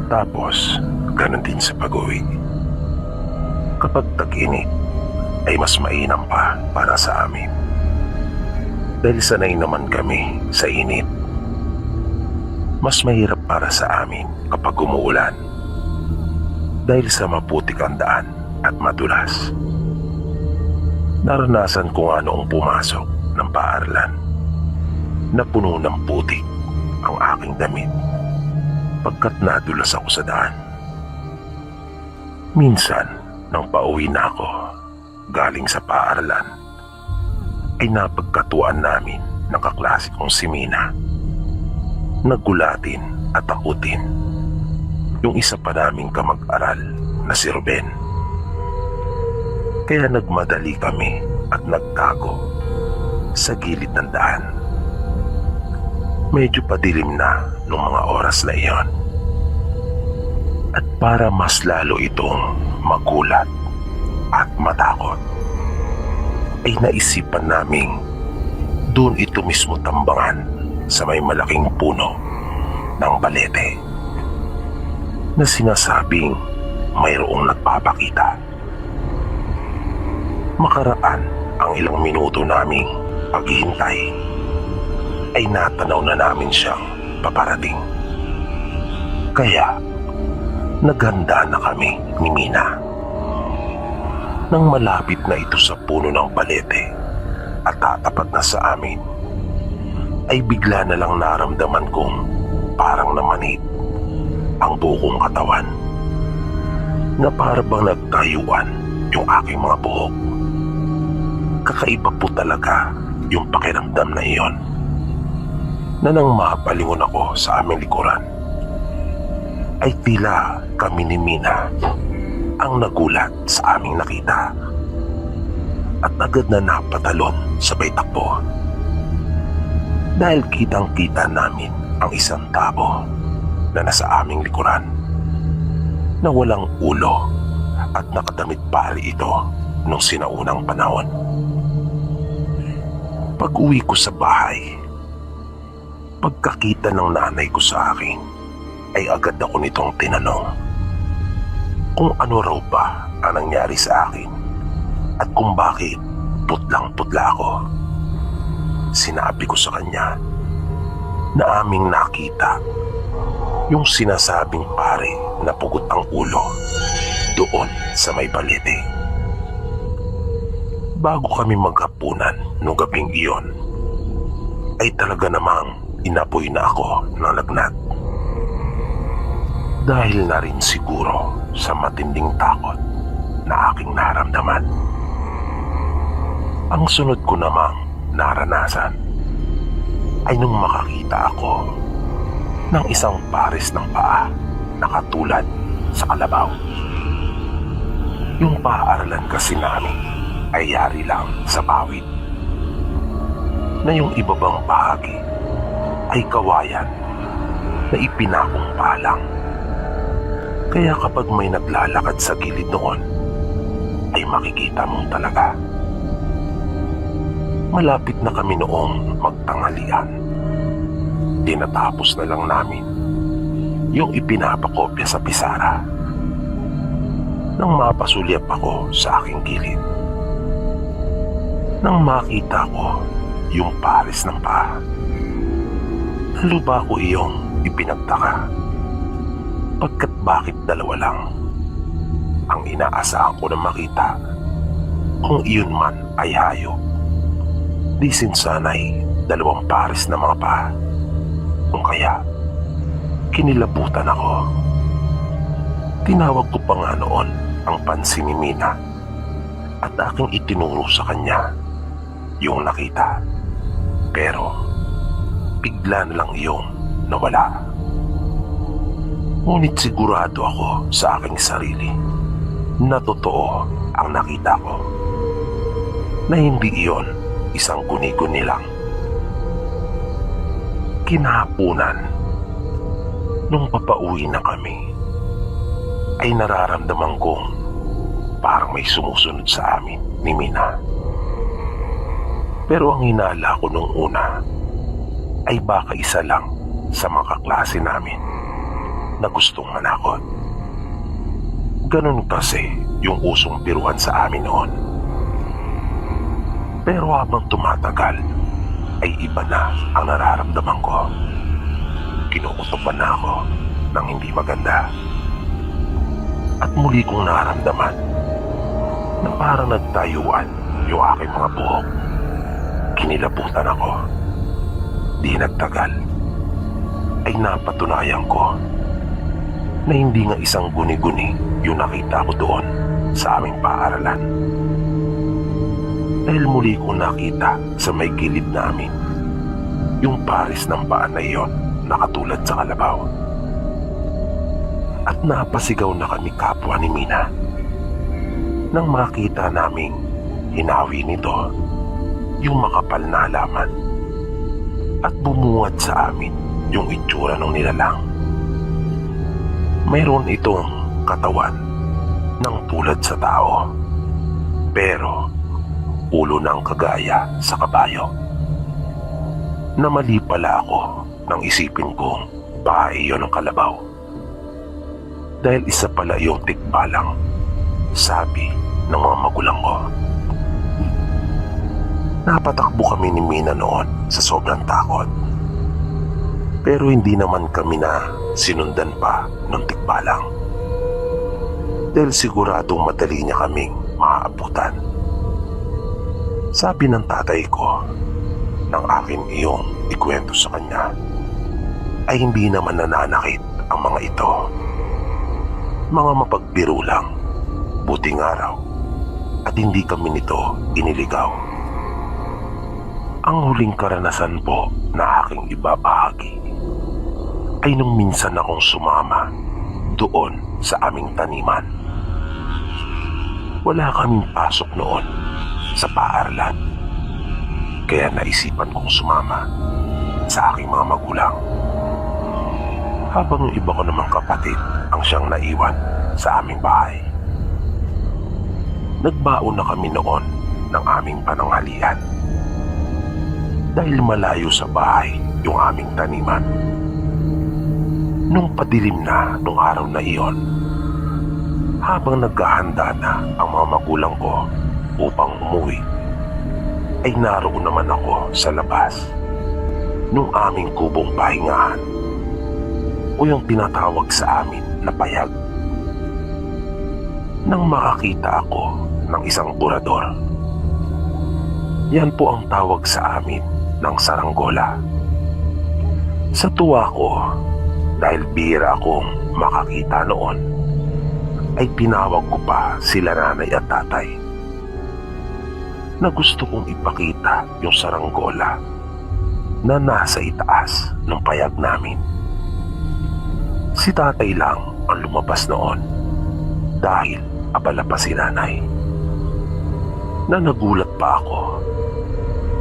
Tapos, ganun din sa pag-uwi. Kapag tag-init, ay mas mainam pa para sa amin. Dahil sanay naman kami sa init. Mas mahirap para sa amin kapag umuulan dahil sa maputik ang daan at madulas. Naranasan ko nga noong pumasok ng paaralan na puno ng putik ang aking damit pagkat nadulas ako sa daan. Minsan, nang pauwi na ako galing sa paaralan, ay napagkatuan namin ng kaklase kong si Mina. Nagulatin at takutin yung isa pa naming kamag-aral na si Ruben. Kaya nagmadali kami at nagtago sa gilid ng daan. Medyo padilim na nung mga oras na iyon. At para mas lalo itong magulat at matakot, ay naisipan naming doon ito mismo tambangan sa may malaking puno ng balete na sinasabing mayroong nagpapakita. Makaraan ang ilang minuto naming paghihintay, ay natanaw na namin siyang paparating. Kaya naghanda na kami ni Mina. Nang malapit na ito sa puno ng balete at tatapat na sa amin, ay bigla na lang naramdaman kong parang namanid ang buong katawan, na para bang nagtayuan yung aking mga buhok. Kakaiba po talaga yung pakiramdam na iyon, na nang mapalingon ako sa aming likuran, ay tila kami ni Mina ang nagulat sa aming nakita at agad na napatalon sabay takbo. Dahil kitang-kita namin ang isang tao na nasa aming likuran, na walang ulo at nakadamit pari ito nung sinaunang panahon. Pag-uwi ko sa bahay, pagkakita ng nanay ko sa akin, ay agad ako nitong tinanong kung ano raw ba ang nangyari sa akin at kung bakit putlang-putla ako. Sinabi ko sa kanya na aming nakita yung sinasabing pare na pugot ang ulo doon sa may balete. Bago kami maghapunan nung gabing iyon, ay talaga namang inapoy na ako ng lagnat. Dahil na rin siguro sa matinding takot na aking naramdaman. Ang sunod ko namang naranasan ay nung makakita ako ng isang pares ng paa na katulad sa kalabaw. Yung paaralan kasi namin ay yari lang sa bawid, na yung ibabang bahagi ay kawayan na ipinakong palang. Kaya kapag may naglalakad sa gilid noon, ay makikita mong talaga. Malapit na kami noong magtanghalian. Tinatapos na lang namin yung ipinapakopya sa pisara nang mapasulyap ako sa aking gilid. Nang makita ko yung pares ng paa, naluba ko iyong ipinagtaka. Pagkat bakit dalawa lang ang inaasahan ko na makita, kung iyon man ay hayop. Di sinsanay 2 pares na mga paa. Kung kaya, kinilabutan ako. Tinawag ko pa nga noon ang pansin ni Mina at aking itinuro sa kanya yung nakita. Pero bigla na lang iyong nawala. Ngunit sigurado ako sa aking sarili na totoo ang nakita ko, na hindi iyon isang guni-guni lang. Kinahapunan, nung papauwi na kami, ay nararamdaman kong parang may sumusunod sa amin ni Mina. Pero ang hinala ko nung una ay baka isa lang sa mga kaklase namin na gustong manakot. Ganun kasi yung usong biruan sa amin noon. Pero habang tumatagal, ay iba na ang nararamdaman ko. Kinukutuban na ako ng hindi maganda. At muli kong nararamdaman na parang nagtayuan yung aking mga buhok. Kinilabutan ako. Di nagtagal, ay napatunayan ko na hindi nga isang guni-guni yung nakita ko doon sa aming paaralan. Dahil muli kong nakita sa may gilid namin yung pares ng paa na iyon na katulad sa kalabaw. At napasigaw na kami kapwa ni Mina nang makita naming hinawi nito yung makapal na halaman at bumungad sa amin yung itsura ng nilalang. Mayroon itong katawan ng tulad sa tao, pero ulo ng kagaya sa kabayo. Namali pala ako nang isipin kong baka iyon ang kalabaw. Dahil isa pala yung tikbalang, sabi ng mga magulang ko. Napatakbo kami ni Mina noon sa sobrang takot. Pero hindi naman kami na sinundan pa ng tikbalang. Dahil siguradong madali niya kaming maaabutan. Sabi ng tatay ko, nang akin iyong ikwento sa kanya, ay hindi naman nananakit ang mga ito. Mga mapagbiro lang, buting araw, at hindi kami nito iniligaw. Ang huling karanasan po na aking ibabahagi ay nung minsan akong sumama doon sa aming taniman. Wala kaming pasok noon sa paaralan, kaya naisipan kong sumama sa aking mga magulang. Habang yung iba ko namang kapatid ang siyang naiwan sa aming bahay. Nagbaon na kami noon ng aming pananghalian. Dahil malayo sa bahay yung aming taniman. Nung padilim na nung araw na iyon, habang naghahanda na ang mga magulang ko upang umuwi, ay naroon naman ako sa labas nung aming kubong pahingahan o yung tinatawag sa amin na payag. Nang makakita ako ng isang burador. Yan po ang tawag sa amin ng saranggola. Sa tuwa ko, dahil bihira akong makakita noon, ay tinawag ko pa sila nanay at tatay na gusto kong ipakita yung saranggola na nasa itaas ng payag namin. Si tatay lang ang lumabas noon dahil abala pa si nanay. Na nagulat pa ako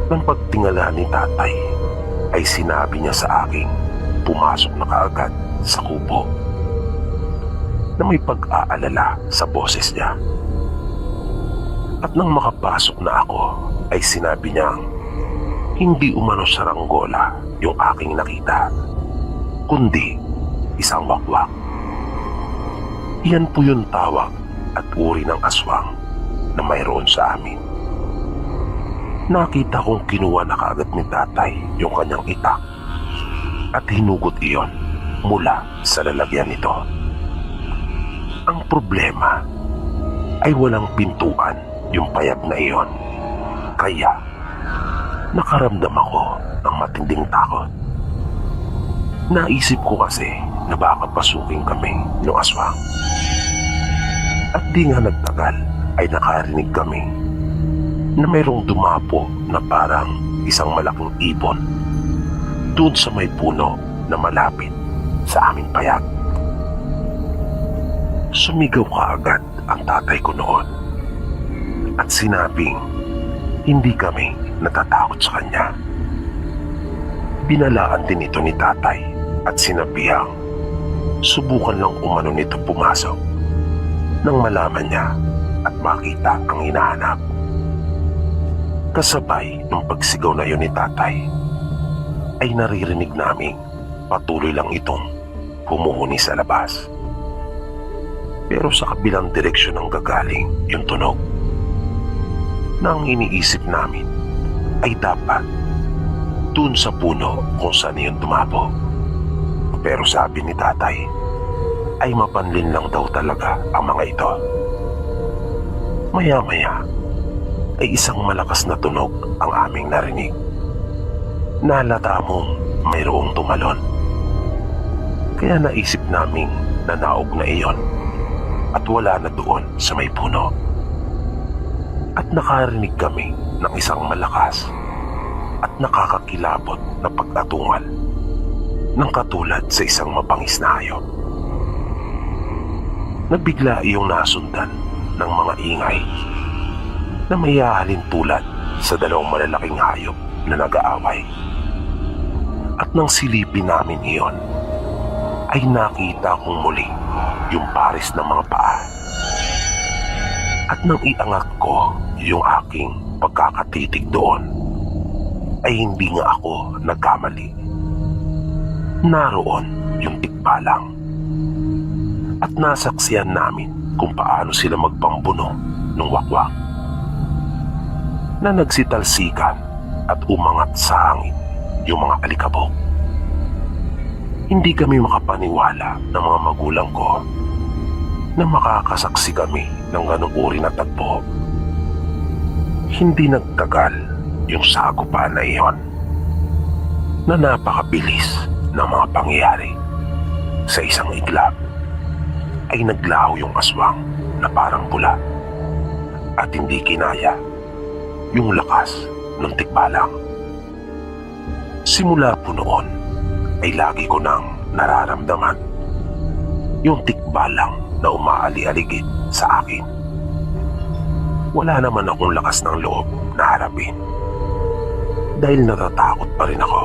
nang pagtingala ni tatay ay sinabi niya sa akin pumasok na kaagad sa kubo na may pag-aalala sa boses niya. At nang makapasok na ako ay sinabi niyang hindi umano saranggola yung aking nakita, kundi isang wakwak. Iyan po yung tawag at uri ng aswang na mayroon sa amin. Nakita kong kinuha na kaagad ni tatay yung kanyang itak at hinugot iyon mula sa lalagyan nito. Ang problema ay walang pintuan yung payag na iyon, kaya nakaramdam ako ng matinding takot. Naisip ko kasi na baka pasukin kami ng aswang. At di nga nagtagal ay nakarinig kami na mayroong dumapo na parang isang malaking ibon doon sa may puno na malapit sa aming payag. Sumigaw kaagad ang tatay ko noon at sinabing hindi kami natatakot sa kanya. Binalaan din ito ni tatay at sinabihang subukan lang umano nito pumasok nang malaman niya at makita ang hinahanap. Kasabay ng pagsigaw na yun ni tatay ay naririnig naming patuloy lang itong humuhuni sa labas. Pero sa kabilang direksyon ang gagaling yung tunog na ang iniisip namin ay dapat dun sa puno kung saan yun tumabo. Pero sabi ni tatay ay mapanlin lang daw talaga ang mga ito. Maya-maya ay isang malakas na tunog ang aming narinig. Nalata mong mayroong tumalon. Kaya naisip naming nanaog na iyon at wala na doon sa may puno. At nakarinig kami ng isang malakas at nakakakilabot na pag-atungal ng katulad sa isang mabangis na hayop. Nabigla iyong nasundan ng mga ingay na may hahalin tulad sa dalawang malalaking hayop na nag-aaway. At nang silipin namin iyon, ay nakita kong muli yung pares ng mga paa. At nang iangat ko yung aking pagkakatitig doon, ay hindi nga ako nagkamali. Naroon yung tikbalang. At nasaksiyan namin kung paano sila magpambuno ng wakwak na nagsitalsikan at umangat sa hangin yung mga alikabok. Hindi kami makapaniwala ng mga magulang ko na makakasaksi kami ng ganong uri na tagpo. Hindi nagtagal yung sagupaan na iyon na napakabilis ng mga pangyayari. Sa isang iglap ay naglaho yung aswang na parang pula at hindi kinaya yung lakas ng tikbalang. Simula po noon ay lagi ko nang nararamdaman yung tikbalang na umaali-aligid sa akin. Wala naman akong lakas ng loob na harapin dahil natatakot pa rin ako.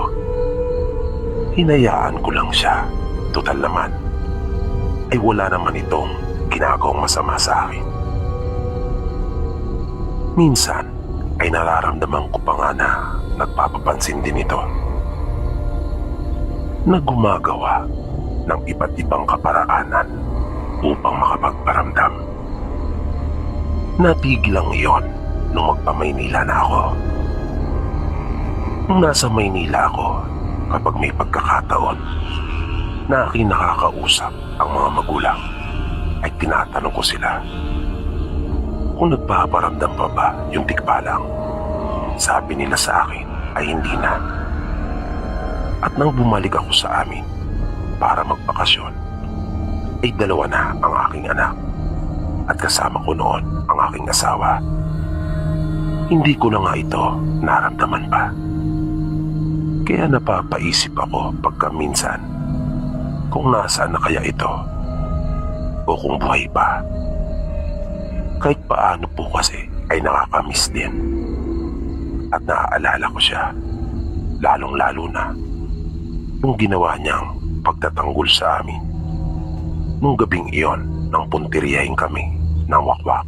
Hinayaan ko lang siya. Total naman ay wala naman itong ginagawang masama sa akin. Minsan ay nararamdaman ko pa nga na nagpapapansin din ito, na gumagawa ng iba't ibang kaparaanan upang makapagparamdam. Natigil lang iyon nung magpa-Maynila na ako. Nung nasa Maynila ako, kapag may pagkakataon na aking nakakausap ang mga magulang, ay tinatanong ko sila kung nagpaparamdam pa ba yung tikbalang. Sabi nila sa akin ay hindi na. At nang bumalik ako sa amin para magbakasyon, ay dalawa na ang aking anak at kasama ko noon ang aking asawa. Hindi ko na nga ito naramdaman pa. Kaya napapaisip ako pagka minsan kung nasaan na kaya ito o kung buhay pa. Kahit paano po kasi ay nakakamiss din. At naaalala ko siya, lalong-lalo na yung ginawa niyang pagtatanggol sa amin nung gabing iyon nang puntiryahin kami ng wakwak.